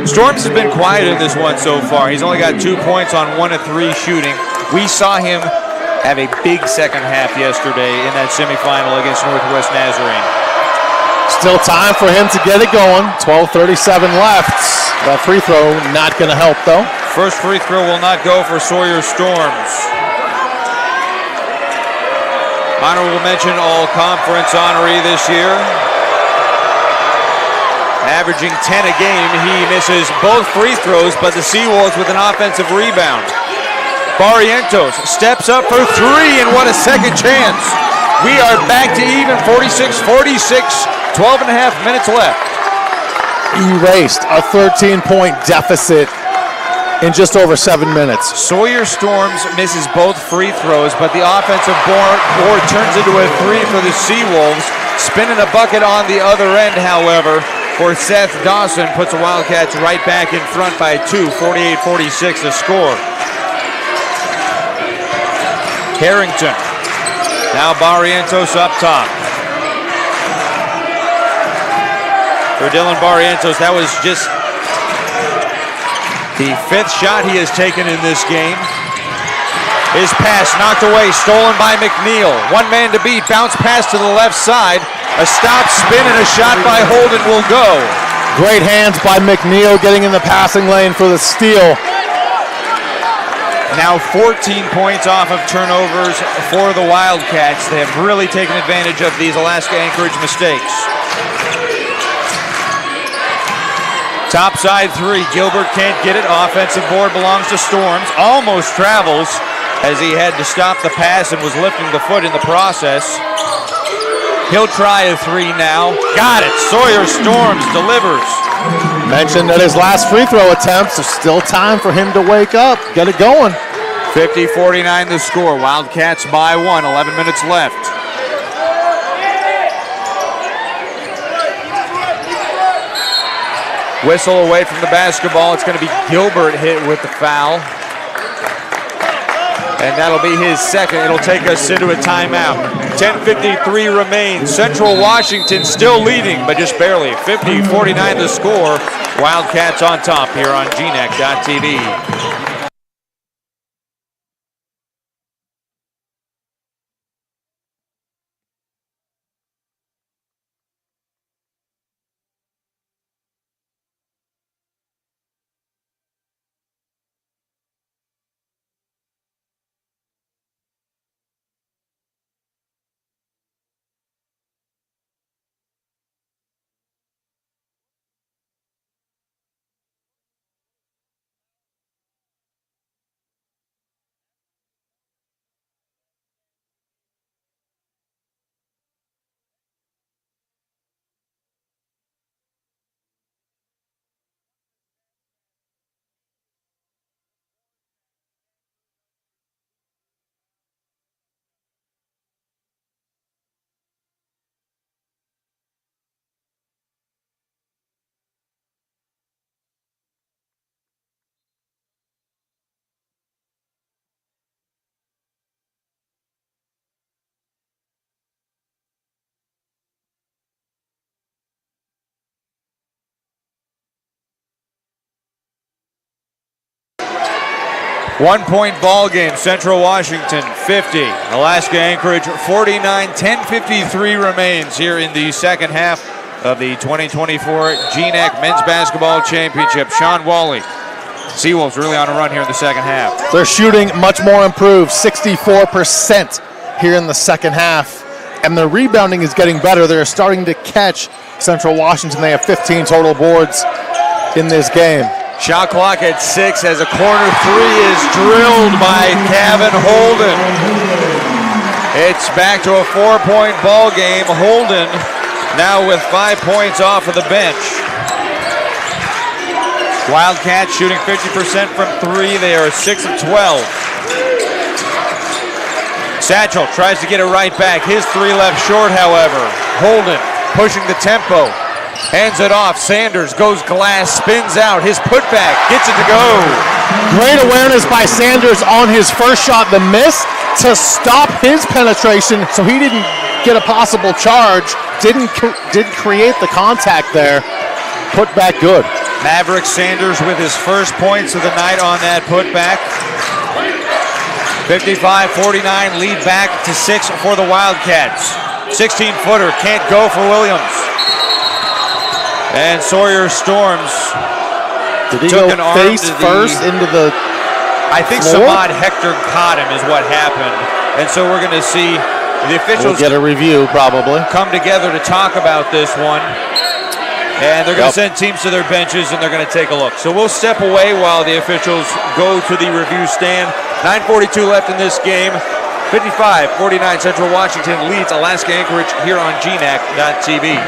Storms has been quiet in this one so far. He's only got 2 points on 1 of 3 shooting. We saw him have a big second half yesterday in that semifinal against Northwest Nazarene. Still time for him to get it going. 12:37 left. That free throw not going to help, though. First free throw will not go for Sawyer Storms. Honorable mention all-conference honoree this year. Averaging 10 a game, he misses both free throws, but the Seawolves with an offensive rebound. Barrientos steps up for 3, and what a second chance. We are back to even, 46-46, 12 and a half minutes left. Erased a 13-point deficit in just over 7 minutes. Sawyer Storms misses both free throws, but the offensive board turns into a 3 for the Seawolves. Spinning a bucket on the other end, however, for Seth Dawson, puts the Wildcats right back in front by 2, 48-46 the score. Carrington. Now Barrientos up top. For Dylan Barrientos, that was just the 5th shot he has taken in this game. His pass knocked away, stolen by McNeil. One man to beat, bounce pass to the left side. A stop, spin, and a shot by Holden will go. Great hands by McNeil getting in the passing lane for the steal. Now 14 points off of turnovers for the Wildcats. They have really taken advantage of these Alaska Anchorage mistakes. Top side 3, Gilbert can't get it. Offensive board belongs to Storms. Almost travels as he had to stop the pass and was lifting the foot in the process. He'll try a 3 now. Got it. Sawyer Storms delivers. Mentioned that his last free throw attempts, there's still time for him to wake up, get it going. 50-49 the score. Wildcats by 1, 11 minutes left. Whistle away from the basketball. It's going to be Gilbert hit with the foul. And that'll be his second. It'll take us into a timeout. 10:53 remains. Central Washington still leading, but just barely. 50-49 the score. Wildcats on top here on GNAC.TV. One-point ball game, Central Washington 50, Alaska Anchorage 49, 10:53 remains here in the second half of the 2024 GNAC Men's Basketball Championship. Sean Wally, Seawolves really on a run here in the second half. They're shooting much more improved, 64% here in the second half, and their rebounding is getting better. They're starting to catch Central Washington. They have 15 total boards in this game. Shot clock at 6 as a corner three is drilled by Kevin Holden. It's back to a 4-point ball game. Holden now with 5 points off of the bench. Wildcats shooting 50% from 3. They are 6 of 12. Satchel tries to get it right back. His 3 left short, however. Holden pushing the tempo. Hands it off. Sanders goes glass, spins out. His putback gets it to go. Great awareness by Sanders on his first shot, the miss, to stop his penetration so he didn't get a possible charge. Didn't create the contact there. Putback good. Maverick Sanders with his first points of the night on that putback. 55-49, lead back to 6 for the Wildcats. 16-footer can't go for Williams. And Sawyer Storms Did he took go an arm face to first into the I think floor? Samad Hector caught him is what happened. And so we're going to see the officials We'll get a review probably. come together to talk about this one. And they're going to send teams to their benches and they're going to take a look. So we'll step away while the officials go to the review stand. 9:42 left in this game. 55-49 Central Washington leads Alaska Anchorage here on GNAC.TV.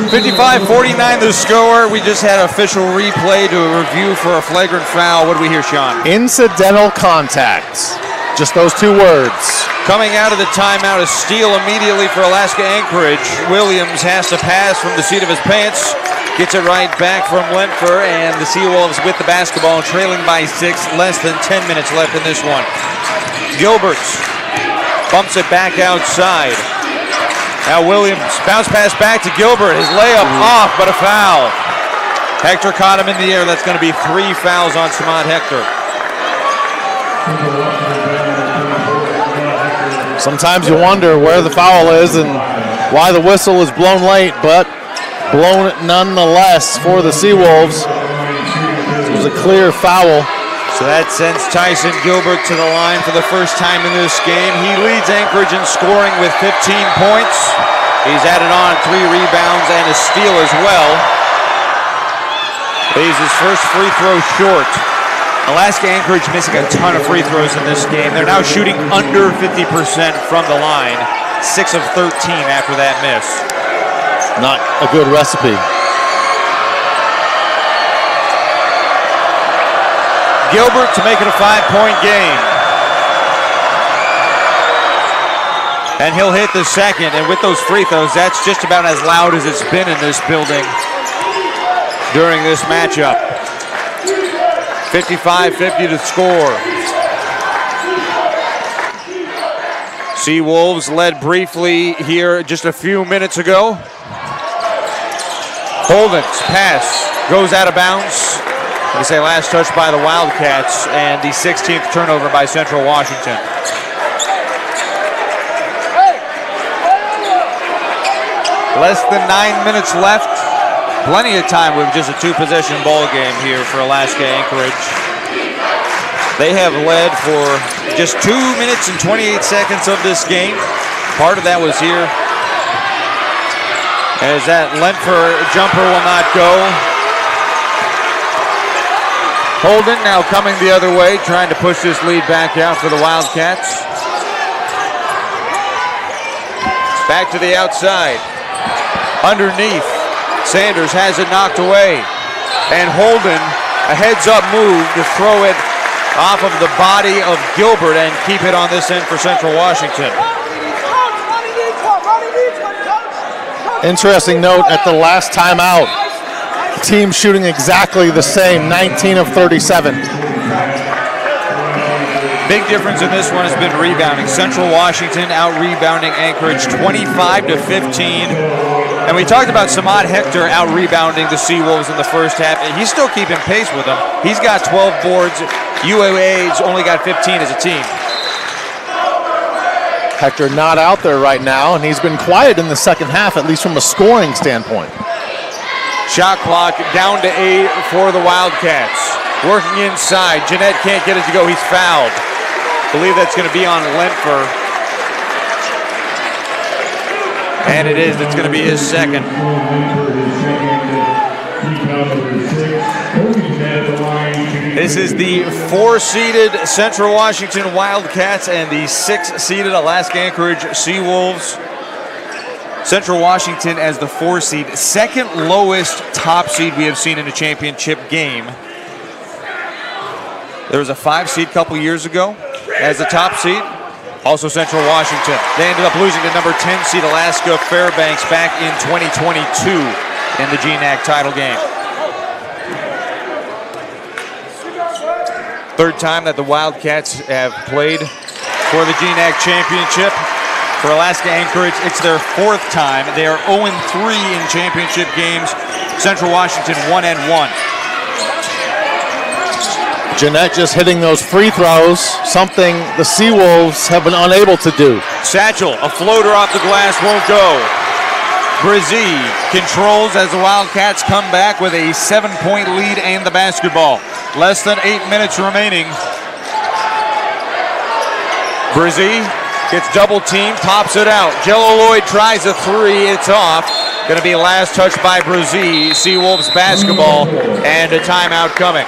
55-49 the score. We just had official replay to review for a flagrant foul. What do we hear, Sean? Incidental contact. Just those two words. Coming out of the timeout, a steal immediately for Alaska Anchorage. Williams has to pass from the seat of his pants. Gets it right back from Lentfer, and the Seawolves with the basketball, trailing by 6, less than 10 minutes left in this one. Gilbert bumps it back outside. Now Williams, bounce pass back to Gilbert. His layup off, but a foul. Hector caught him in the air. That's going to be 3 fouls on Samad Hector. Sometimes you wonder where the foul is and why the whistle is blown late, but blown nonetheless for the Seawolves. It was a clear foul. So that sends Tyson Gilbert to the line for the first time in this game. He leads Anchorage in scoring with 15 points. He's added on 3 rebounds and a steal as well. Leaves his first free throw short. Alaska Anchorage missing a ton of free throws in this game. They're now shooting under 50% from the line. 6 of 13 after that miss. Not a good recipe. Gilbert to make it a 5-point game. And he'll hit the second, and with those free throws, that's just about as loud as it's been in this building during this matchup. 55-50 to score. Seawolves led briefly here just a few minutes ago. Holden's pass goes out of bounds. They say last touch by the Wildcats, and the 16th turnover by Central Washington. Less than 9 minutes left. Plenty of time with just a 2-possession ball game here for Alaska Anchorage. They have led for just 2 minutes and 28 seconds of this game. Part of that was here, as that Lentfer jumper will not go. Holden now coming the other way, trying to push this lead back out for the Wildcats. Back to the outside. Underneath. Sanders has it knocked away. And Holden, a heads-up move to throw it off of the body of Gilbert and keep it on this end for Central Washington. Interesting note at the last timeout. Team shooting exactly the same, 19 of 37. Big difference in this one has been rebounding. Central Washington out-rebounding Anchorage 25-15. And we talked about Samad Hector out-rebounding the Seawolves in the first half. And he's still keeping pace with them. He's got 12 boards. UAA's only got 15 as a team. Hector not out there right now, and he's been quiet in the second half, at least from a scoring standpoint. Shot clock down to 8 for the Wildcats. Working inside. Jeanette can't get it to go. He's fouled. Believe that's going to be on Lentfer. And it is. It's going to be his second. This is the 4-seeded Central Washington Wildcats and the 6-seeded Alaska Anchorage Seawolves. Central Washington as the 4 seed, second lowest top seed we have seen in a championship game. There was a 5 seed a couple years ago as the top seed. Also Central Washington. They ended up losing to number 10 seed Alaska Fairbanks back in 2022 in the GNAC title game. Third time that the Wildcats have played for the GNAC championship. For Alaska Anchorage, it's their 4th time. They are 0-3 in championship games. Central Washington 1-1. Jeanette just hitting those free throws, something the Seawolves have been unable to do. Satchel, a floater off the glass, won't go. Brzee controls as the Wildcats come back with a 7-point lead and the basketball. Less than 8 minutes remaining. Brzee gets double teamed, pops it out. Jello Lloyd tries a 3, it's off. Gonna be last touch by Brzee. Seawolves basketball and a timeout coming.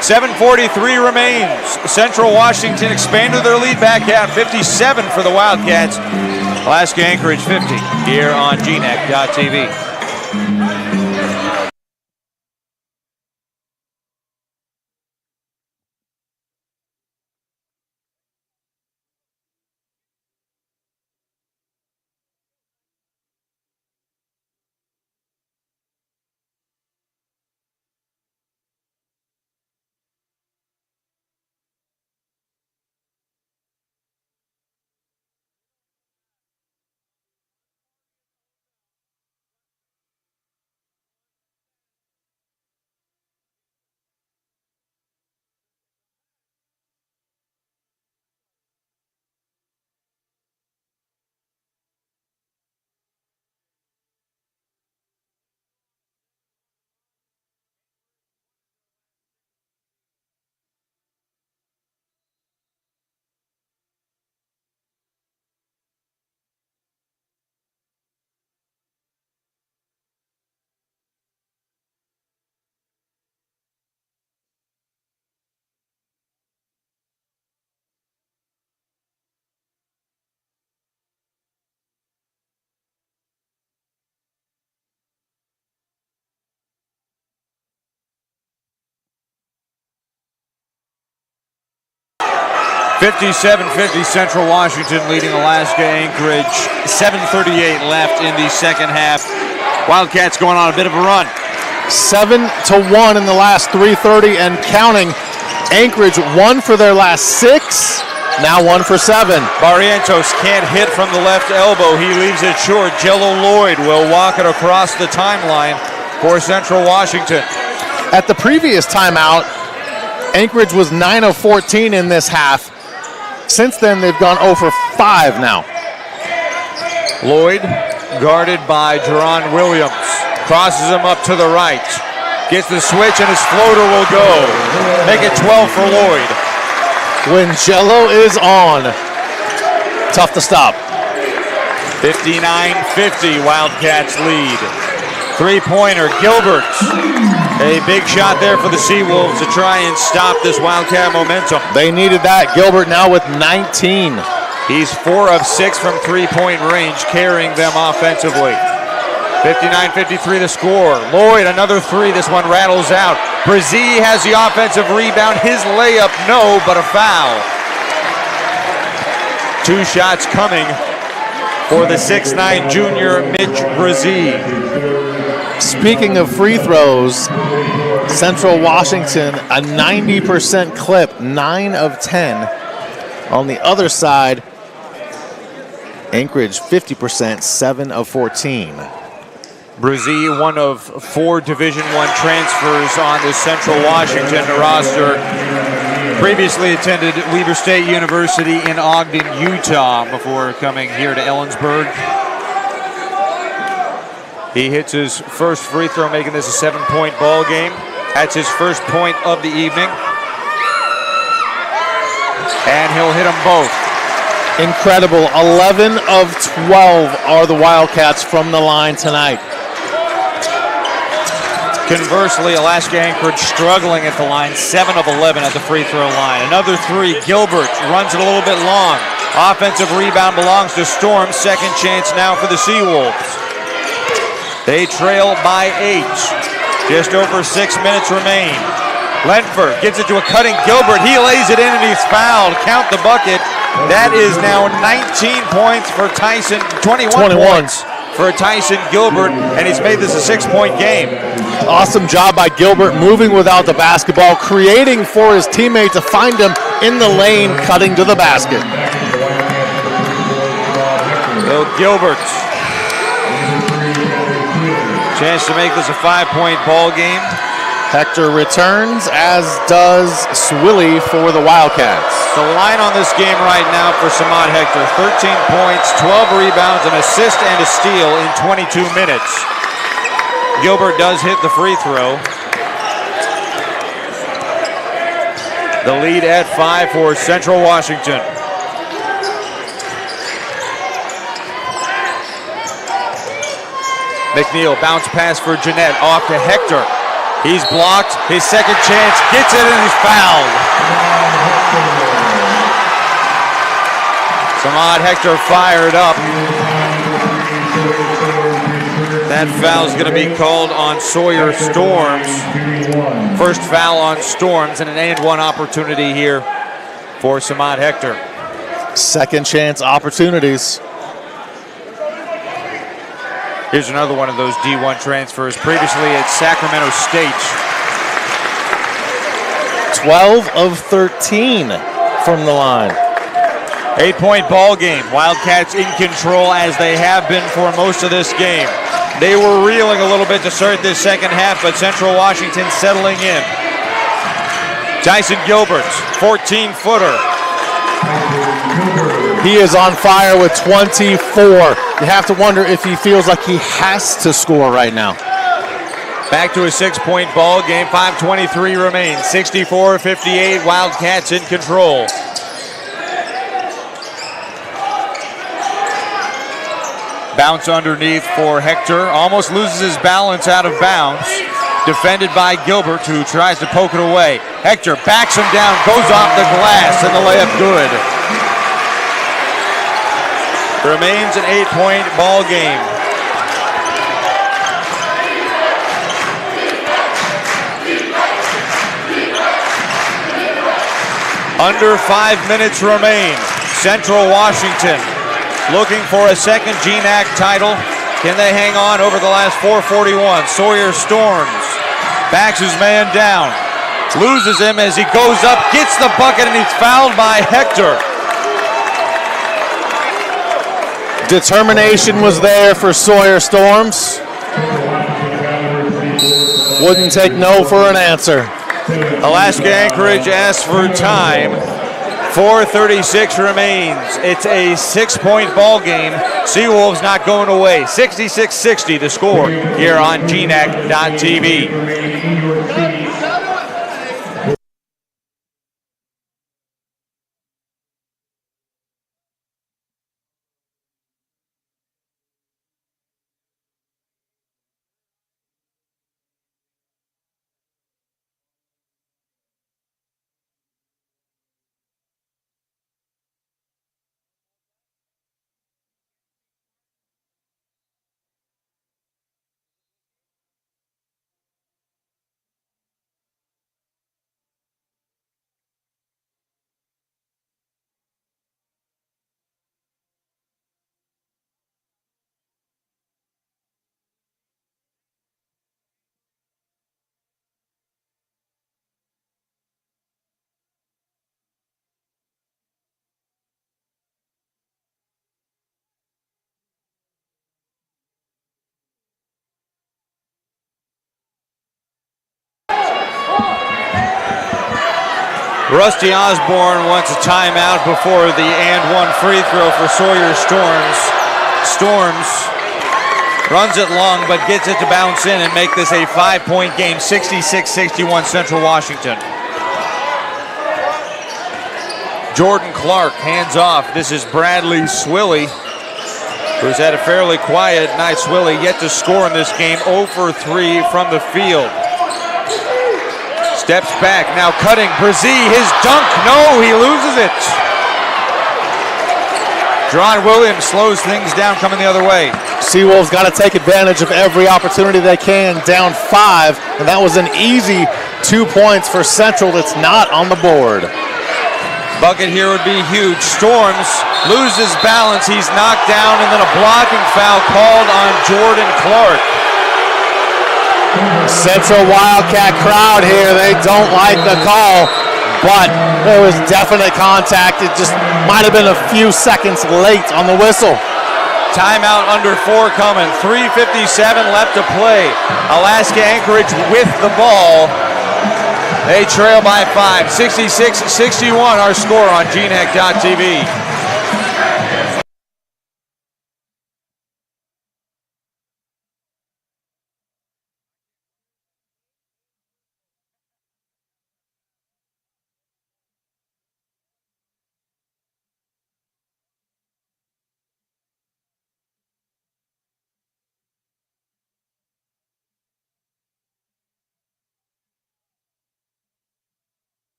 7:43 remains. Central Washington expanded their lead back out, 57 for the Wildcats. Alaska Anchorage 50 here on GNAC.TV. 57-50 Central Washington leading Alaska Anchorage. 7:38 left in the second half. Wildcats going on a bit of a run. 7-1 in the last 3:30 and counting. Anchorage 1 for their last 6, now 1 for 7. Barrientos can't hit from the left elbow. He leaves it short. Jello Lloyd will walk it across the timeline for Central Washington. At the previous timeout, Anchorage was 9 of 14 in this half. Since then, they've gone 0 for 5 now. Lloyd, guarded by Jerron Williams, crosses him up to the right. Gets the switch and his floater will go. Make it 12 for Lloyd. When Jello is on, tough to stop. 59-50, Wildcats lead. Three-pointer, Gilbert. A big shot there for the Seawolves to try and stop this Wildcat momentum. They needed that. Gilbert now with 19. He's 4 of 6 from three-point range, carrying them offensively. 59-53 the score. Lloyd, another three. This one rattles out. Brzee has the offensive rebound. His layup, no, but a foul. 2 shots coming for the 6'9 junior Mitch Brzee. Speaking of free throws, Central Washington, a 90% clip, 9 of 10. On the other side, Anchorage, 50%, 7 of 14. Brzee, one of 4 Division I transfers on the Central Washington roster. Previously attended Weber State University in Ogden, Utah, before coming here to Ellensburg. He hits his first free throw, making this a 7-point ball game. That's his first point of the evening. And he'll hit them both. Incredible. 11 of 12 are the Wildcats from the line tonight. Conversely, Alaska Anchorage struggling at the line, 7 of 11 at the free throw line. Another three, Gilbert runs it a little bit long. Offensive rebound belongs to Storm. Second chance now for the Seawolves. They trail by 8. Just over 6 minutes remain. Lentford gives it to a cutting Gilbert. He lays it in and he's fouled. Count the bucket. That is now 19 points for Tyson, 21 points for Tyson Gilbert, and he's made this a 6-point game. Awesome job by Gilbert, moving without the basketball, creating for his teammate to find him in the lane, cutting to the basket. So Gilbert, chance to make this a 5-point ball game. Hector returns, as does Swilly for the Wildcats. The line on this game right now for Samad Hector, 13 points, 12 rebounds, an assist and a steal in 22 minutes. Gilbert does hit the free throw. The lead at 5 for Central Washington. McNeil, bounce pass for Jeanette, off to Hector. He's blocked, his second chance, gets it, and he's fouled. Samad Hector fired up. That foul is going to be called on Sawyer Storms. First foul on Storms, and an and-one opportunity here for Samad Hector. Second chance opportunities. Here's another one of those D1 transfers, previously at Sacramento State. 12 of 13 from the line. 8-point ball game. Wildcats in control as they have been for most of this game. They were reeling a little bit to start this second half, but Central Washington settling in. Tyson Gilbert, 14-footer. He is on fire with 24. You have to wonder if he feels like he has to score right now. Back to a 6-point ball game. 5:23 remains. 64-58. Wildcats in control. Bounce underneath for Hector. Almost loses his balance out of bounds. Defended by Gilbert, who tries to poke it away. Hector backs him down, goes off the glass, and the layup good. Remains an 8-point ball game. Under 5 minutes remain. Central Washington looking for a second GNAC title. Can they hang on over the last 4:41? Sawyer Storms backs his man down. Loses him as he goes up, gets the bucket, and he's fouled by Hector. Determination was there for Sawyer Storms. Wouldn't take no for an answer. Alaska Anchorage asks for time. 4:36 remains. It's a 6-point ball game. Seawolves not going away. 66-60 the score here on GNAC.TV. Rusty Osborne wants a timeout before the and one free throw for Sawyer Storms. Storms runs it long but gets it to bounce in and make this a 5-point game, 66-61 Central Washington. Jordan Clark hands off. This is Bradley Swilly, who's had a fairly quiet night. Swilly yet to score in this game, 0 for 3 from the field. Steps back, now cutting. Brzee, his dunk, no, he loses it. John Williams slows things down coming the other way. Seawolves got to take advantage of every opportunity they can, down 5, and that was an easy 2 points for Central that's not on the board. Bucket here would be huge. Storms loses balance, he's knocked down, and then a blocking foul called on Jordan Clark. Central Wildcat crowd here, they don't like the call, but there was definite contact. It just might have been a few seconds late on the whistle. Timeout under 4 coming, 3:57 left to play. Alaska Anchorage with the ball. They trail by 5, 66-61 our score on GNAC.TV.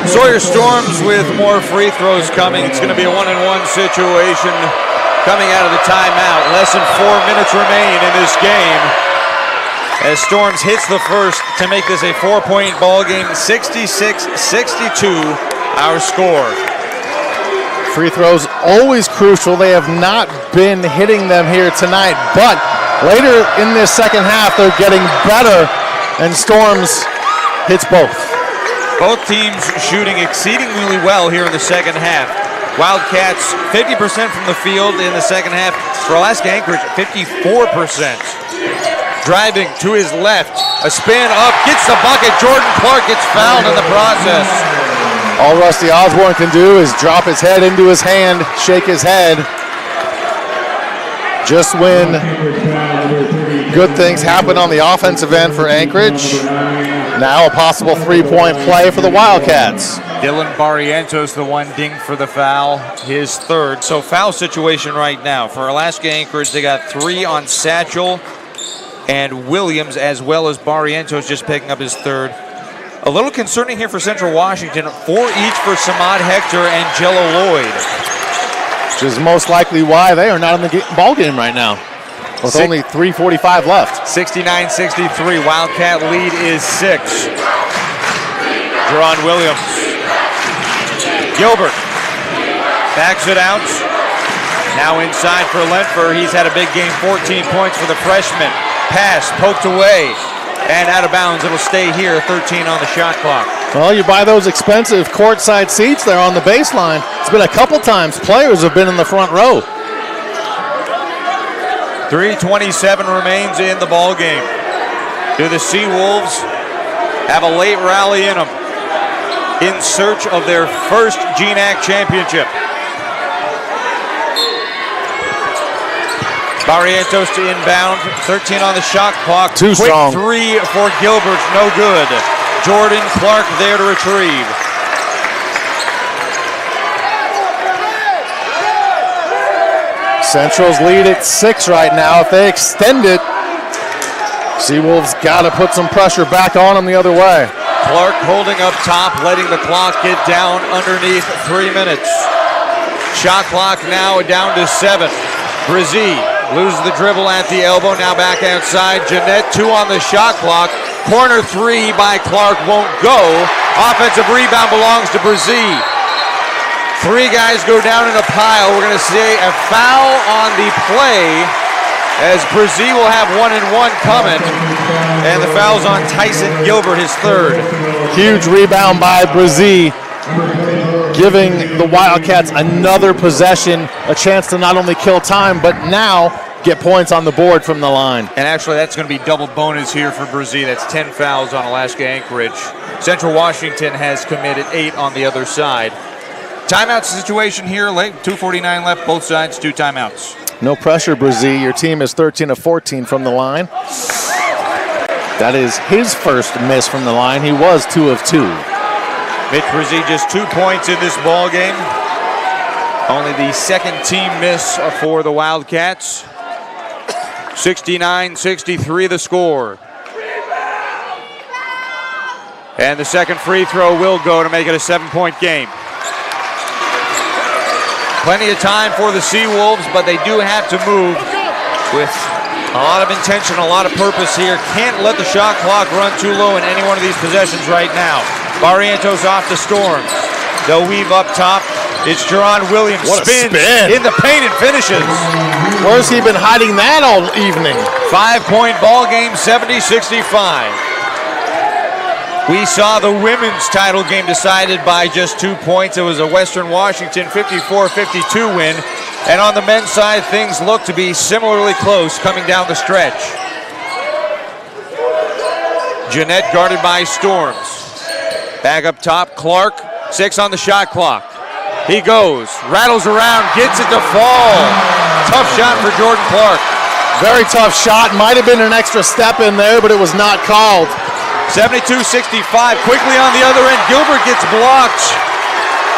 Sawyer Storms with more free throws coming. It's going to be a 1-and-1 situation coming out of the timeout. Less than 4 minutes remain in this game as Storms hits the first to make this a 4-point ball game, 66-62 our score. Free throws always crucial. They have not been hitting them here tonight, but later in this second half they're getting better, and Storms hits both. Both teams shooting exceedingly well here in the second half. Wildcats 50% from the field in the second half. For Alaska Anchorage, 54%. Driving to his left, a spin up, gets the bucket. Jordan Clark gets fouled in the process. All Rusty Osborne can do is drop his head into his hand, shake his head. Just when good things happen on the offensive end for Anchorage, now a possible three-point play for the Wildcats. Dylan Barrientos, the one dinged for the foul, his third. So foul situation right now. For Alaska Anchorage, they got 3 on Satchel and Williams, as well as Barrientos just picking up his third. A little concerning here for Central Washington. 4 each for Samad Hector and Jello Lloyd. Which is most likely why they are not in the ball game right now, with only 3:45 left. 69-63, Wildcat lead is 6. Deron Williams. Gilbert backs it out. Now inside for Lentford. He's had a big game, 14 points for the freshman. Pass poked away and out of bounds. It'll stay here, 13 on the shot clock. Well, you buy those expensive courtside seats there on the baseline. It's been a couple times players have been in the front row. 3:27 remains in the ball game. Do the Seawolves have a late rally in them in search of their first GNAC championship? Barrientos to inbound, 13 on the shot clock. Too strong. Quick 3 for Gilbert, no good. Jordan Clark there to retrieve. Central's lead at 6 right now. If they extend it, Seawolves got to put some pressure back on them the other way. Clark holding up top, letting the clock get down underneath 3 minutes. Shot clock now down to 7. Brzee loses the dribble at the elbow, now back outside. Jeanette 2 on the shot clock. Corner 3 by Clark won't go. Offensive rebound belongs to Brzee. 3 guys go down in a pile. We're going to see a foul on the play as Brzee will have 1-and-1 coming. And the foul's on Tyson Gilbert, his third. Huge rebound by Brzee, giving the Wildcats another possession, a chance to not only kill time, but now get points on the board from the line. And actually, that's going to be double bonus here for Brzee. That's 10 fouls on Alaska Anchorage. Central Washington has committed 8 on the other side. Timeout situation here, late 2:49 left, both sides, 2 timeouts. No pressure, Brzee. Your team is 13 of 14 from the line. That is his first miss from the line. He was 2 of 2. Mitch Brzee just 2 points in this ball game. Only the second team miss for the Wildcats. 69-63 the score. And the second free throw will go to make it a 7-point game. Plenty of time for the Seawolves, but they do have to move with a lot of intention, a lot of purpose here. Can't let the shot clock run too low in any one of these possessions right now. Barrientos off the Storm. They'll weave up top. It's Deron Williams. What a spin. In the paint and finishes. Where's he been hiding that all evening? 5-point ball game, 70-65. We saw the women's title game decided by just 2 points. It was a Western Washington 54-52 win. And on the men's side, things look to be similarly close coming down the stretch. Jeanette guarded by Storms. Back up top, Clark, 6 on the shot clock. He goes, rattles around, gets it to fall. Tough shot for Jordan Clark. Very tough shot. Might have been an extra step in there, but it was not called. 72-65, quickly on the other end, Gilbert gets blocked.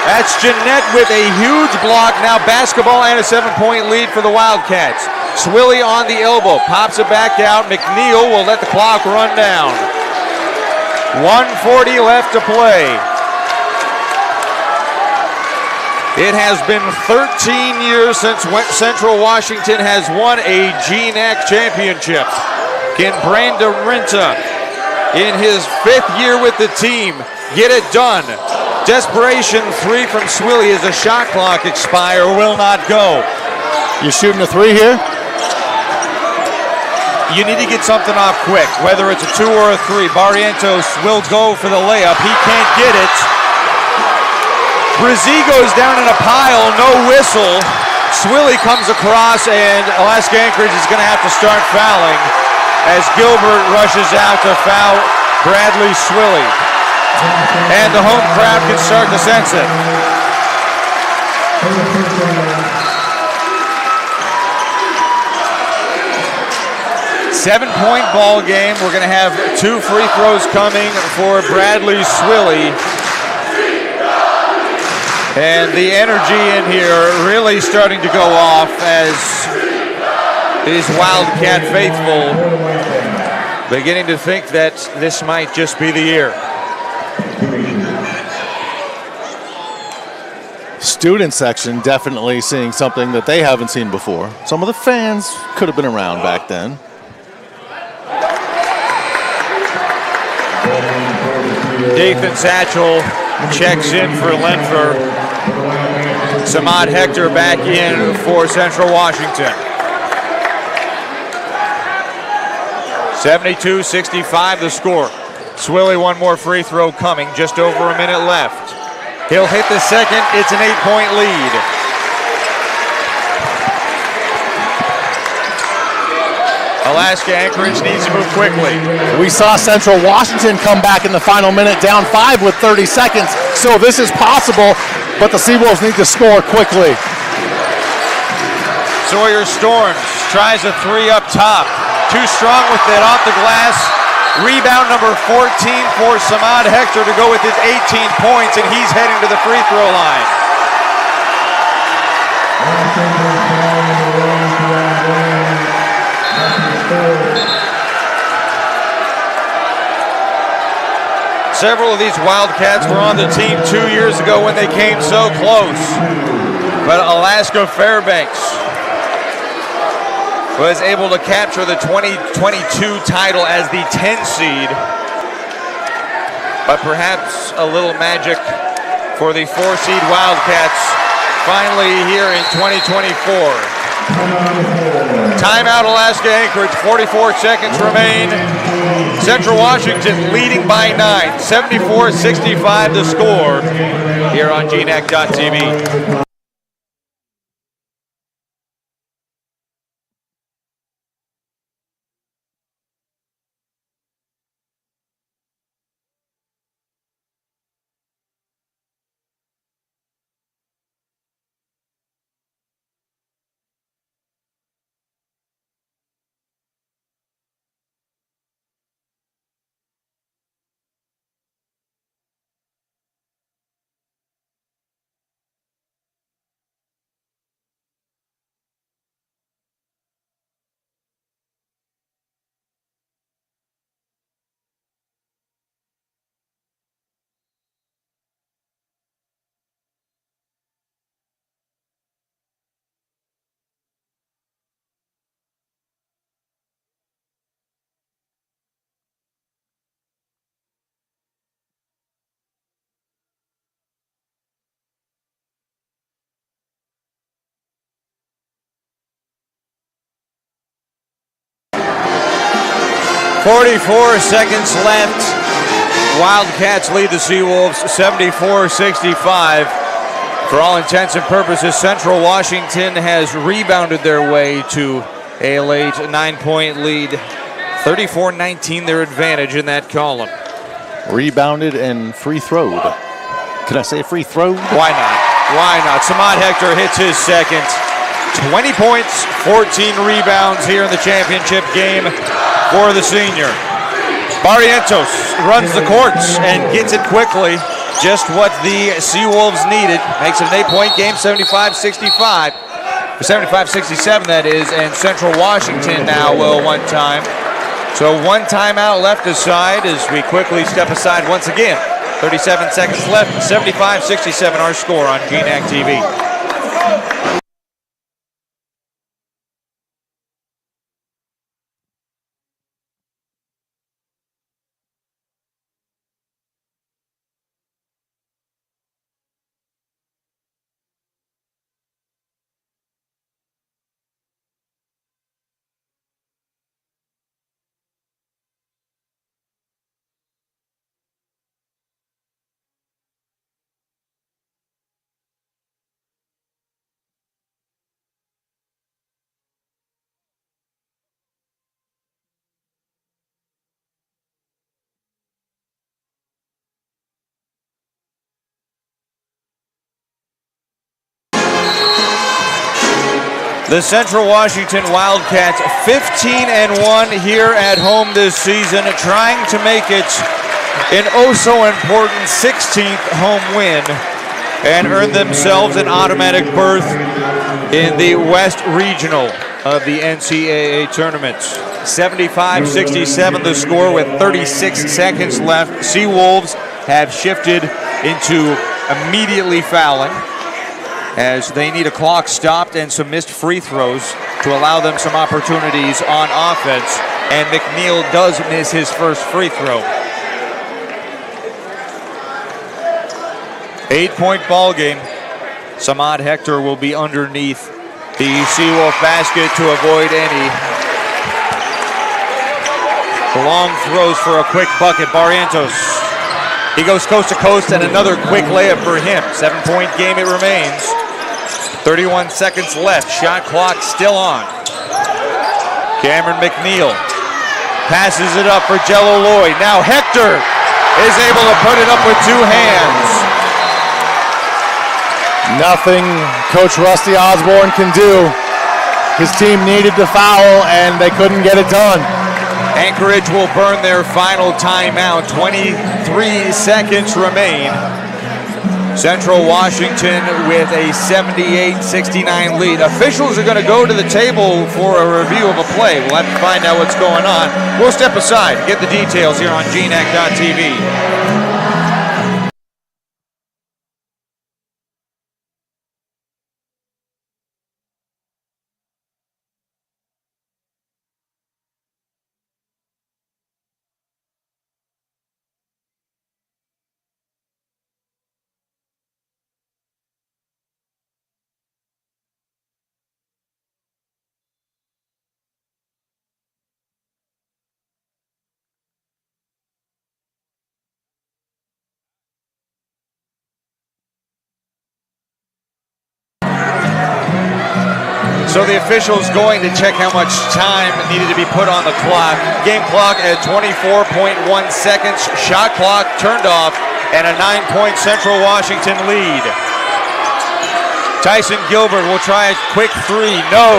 That's Jeanette with a huge block, now basketball and a 7-point lead for the Wildcats. Swilly on the elbow, pops it back out, McNeil will let the clock run down. 1:40 left to play. It has been 13 years since Central Washington has won a GNAC championship. Can Brandon Renta, in his 5th year with the team, get it done? Desperation 3 from Swilly as the shot clock expire will not go. You shooting a 3 here? You need to get something off quick, whether it's a 2 or a 3. Barrientos will go for the layup. He can't get it. Brzee goes down in a pile, no whistle. Swilly comes across, and Alaska Anchorage is going to have to start fouling as Gilbert rushes out to foul Bradley Swilly. And the home crowd can start to sense it. Seven-point ball game. We're going to have 2 free throws coming for Bradley Swilly. And the energy in here really starting to go off as these Wildcat faithful beginning to think that this might just be the year. Student section definitely seeing something that they haven't seen before. Some of the fans could have been around back then. Dathan Satchel checks in for Lentford. Samad Hector back in for Central Washington. 72-65 the score. Swilly one more free throw coming, just over a minute left. He'll hit the second, it's an 8-point lead. Alaska Anchorage needs to move quickly. We saw Central Washington come back in the final minute, down 5 with 30 seconds. So this is possible, but the Seawolves need to score quickly. Sawyer Storms tries a 3 up top. Too strong with it off the glass. Rebound number 14 for Samad Hector to go with his 18 points, and he's heading to the free throw line. Several of these Wildcats were on the team 2 years ago when they came so close. But Alaska Fairbanks was able to capture the 2022 title as the 10 seed. But perhaps a little magic for the 4 seed Wildcats finally here in 2024. Timeout Alaska Anchorage, 44 seconds remain. Central Washington leading by 9, 74-65 the score here on GNAC.TV. .44 seconds left. Wildcats lead the Seawolves 74-65. For all intents and purposes, Central Washington has rebounded their way to a late 9-point lead. 34-19 their advantage in that column. Rebounded and free throwed. Can I say free throw? Why not? Why not? Samad Hector hits his second. 20 points, 14 rebounds here in the championship game for the senior. Barrientos runs the courts and gets it quickly. Just what the Seawolves needed. Makes it an 8-point game, 75-65. 75-67 that is, and Central Washington now will one time. So one timeout left aside as we quickly step aside once again. 37 seconds left, 75-67 our score on GNAC TV. The Central Washington Wildcats 15-1 here at home this season, trying to make it an oh-so-important 16th home win and earn themselves an automatic berth in the West Regional of the NCAA tournament. 75-67 the score with 36 seconds left. Seawolves have shifted into immediately fouling as they need a clock stopped and some missed free throws to allow them some opportunities on offense. And McNeil does miss his first free throw. 8-point ball game. Samad Hector will be underneath the Seawolf basket to avoid any long throws for a quick bucket. Barrientos, he goes coast to coast and another quick layup for him. 7-point game it remains. 31 seconds left, shot clock still on. Cameron McNeil passes it up for Jello Lloyd. Now Hector is able to put it up with two hands. Nothing Coach Rusty Osborne can do. His team needed to foul and they couldn't get it done. Anchorage will burn their final timeout. 23 seconds remain. Central Washington with a 78-69 lead. Officials are going to go to the table for a review of a play. We'll have to find out what's going on. We'll step aside and get the details here on GNAC.tv. So the officials going to check how much time needed to be put on the clock. Game clock at 24.1 seconds. Shot clock turned off and a 9-point Central Washington lead. Tyson Gilbert will try a quick three. No.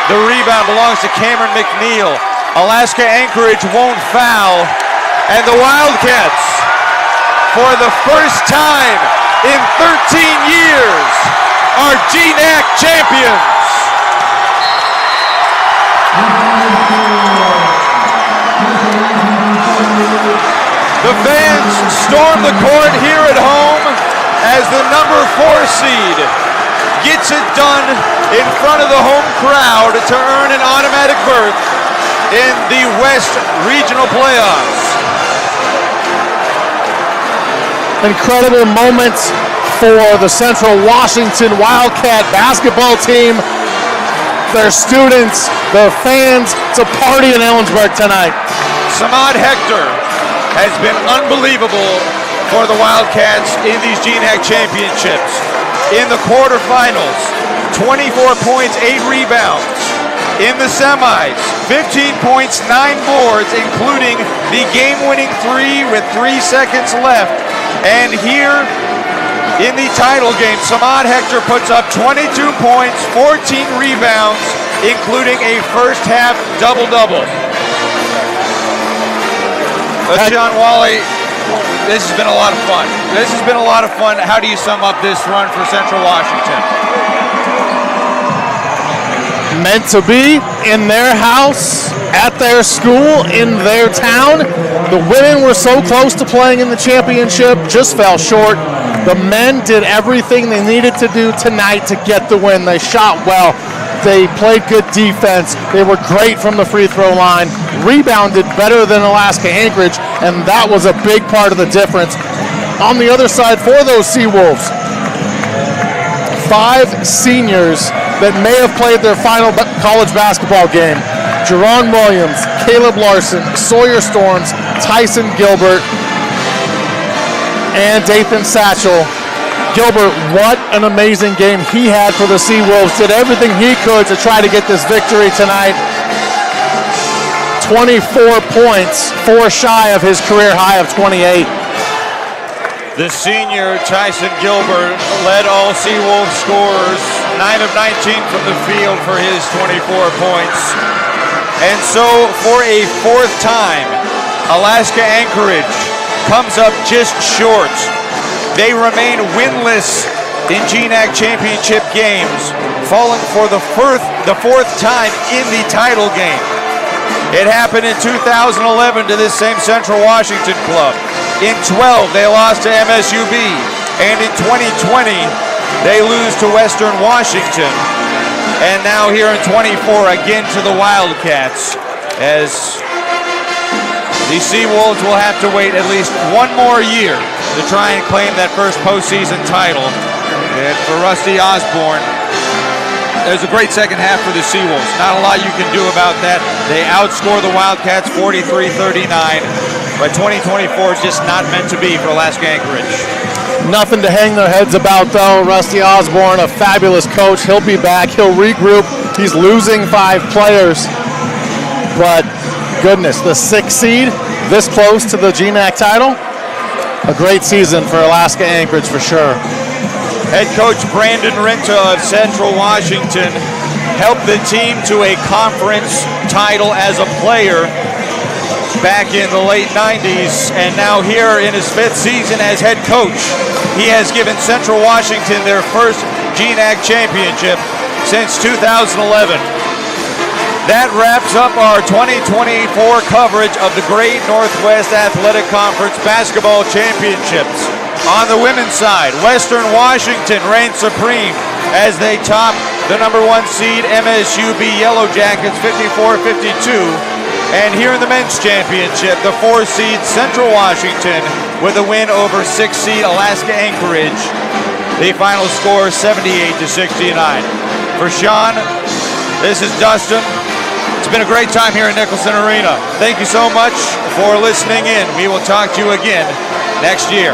The rebound belongs to Cameron McNeil. Alaska Anchorage won't foul. And the Wildcats, for the first time in 13 years, are GNAC champions. The fans storm the court here at home as the number 4 seed gets it done in front of the home crowd to earn an automatic berth in the West Regional Playoffs. Incredible moments for the Central Washington Wildcat basketball team, their students, their fans. It's a party in Ellensburg tonight. Samad Hector has been unbelievable for the Wildcats in these GNAC championships. In the quarterfinals, 24 points, 8 rebounds. In the semis, 15 points, 9 boards, including the game-winning 3 with 3 seconds left. And here in the title game, Samad Hector puts up 22 points, 14 rebounds, including a first-half double-double. John Wally, this has been a lot of fun. This has been a lot of fun. How do you sum up this run for Central Washington? Meant to be in their house, at their school, in their town. The women were so close to playing in the championship, just fell short. The men did everything they needed to do tonight to get the win. They shot well. They played good defense. They were great from the free throw line, rebounded better than Alaska Anchorage, and that was a big part of the difference. On the other side for those Seawolves, 5 seniors that may have played their final college basketball game. Jerron Williams, Caleb Larson, Sawyer Storms, Tyson Gilbert, and Dathan Satchel. Gilbert, what an amazing game he had for the Seawolves. Did everything he could to try to get this victory tonight. 24 points, 4 shy of his career high of 28. The senior Tyson Gilbert led all Seawolves scorers 9 of 19 from the field for his 24 points. And so for a fourth time, Alaska Anchorage comes up just short. They remain winless in GNAC championship games, falling for the fourth time in the title game. It happened in 2011 to this same Central Washington club. In 12, they lost to MSUB. And in 2020, they lose to Western Washington. And now here in 24, again to the Wildcats, as the Seawolves will have to wait at least one more year to try and claim that first postseason title. And for Rusty Osborne, there's a great second half for the Seawolves. Not a lot you can do about that. They outscore the Wildcats 43-39, but 2024 is just not meant to be for Alaska Anchorage. Nothing to hang their heads about, though. Rusty Osborne, a fabulous coach. He'll be back. He'll regroup. He's losing 5 players. But goodness, the 6th seed, this close to the GNAC title, a great season for Alaska Anchorage for sure. Head coach Brandon Rinta of Central Washington helped the team to a conference title as a player back in the late 90s, and now here in his 5th season as head coach, he has given Central Washington their first GNAC championship since 2011. That wraps up our 2024 coverage of the Great Northwest Athletic Conference Basketball Championships. On the women's side, Western Washington reigns supreme as they top the number 1 seed MSUB Yellow Jackets 54-52. And here in the men's championship, the 4 seed Central Washington with a win over 6 seed Alaska Anchorage. The final score 78-69. For Sean, this is Dustin. It's been a great time here at Nicholson Arena. Thank you so much for listening in. We will talk to you again next year.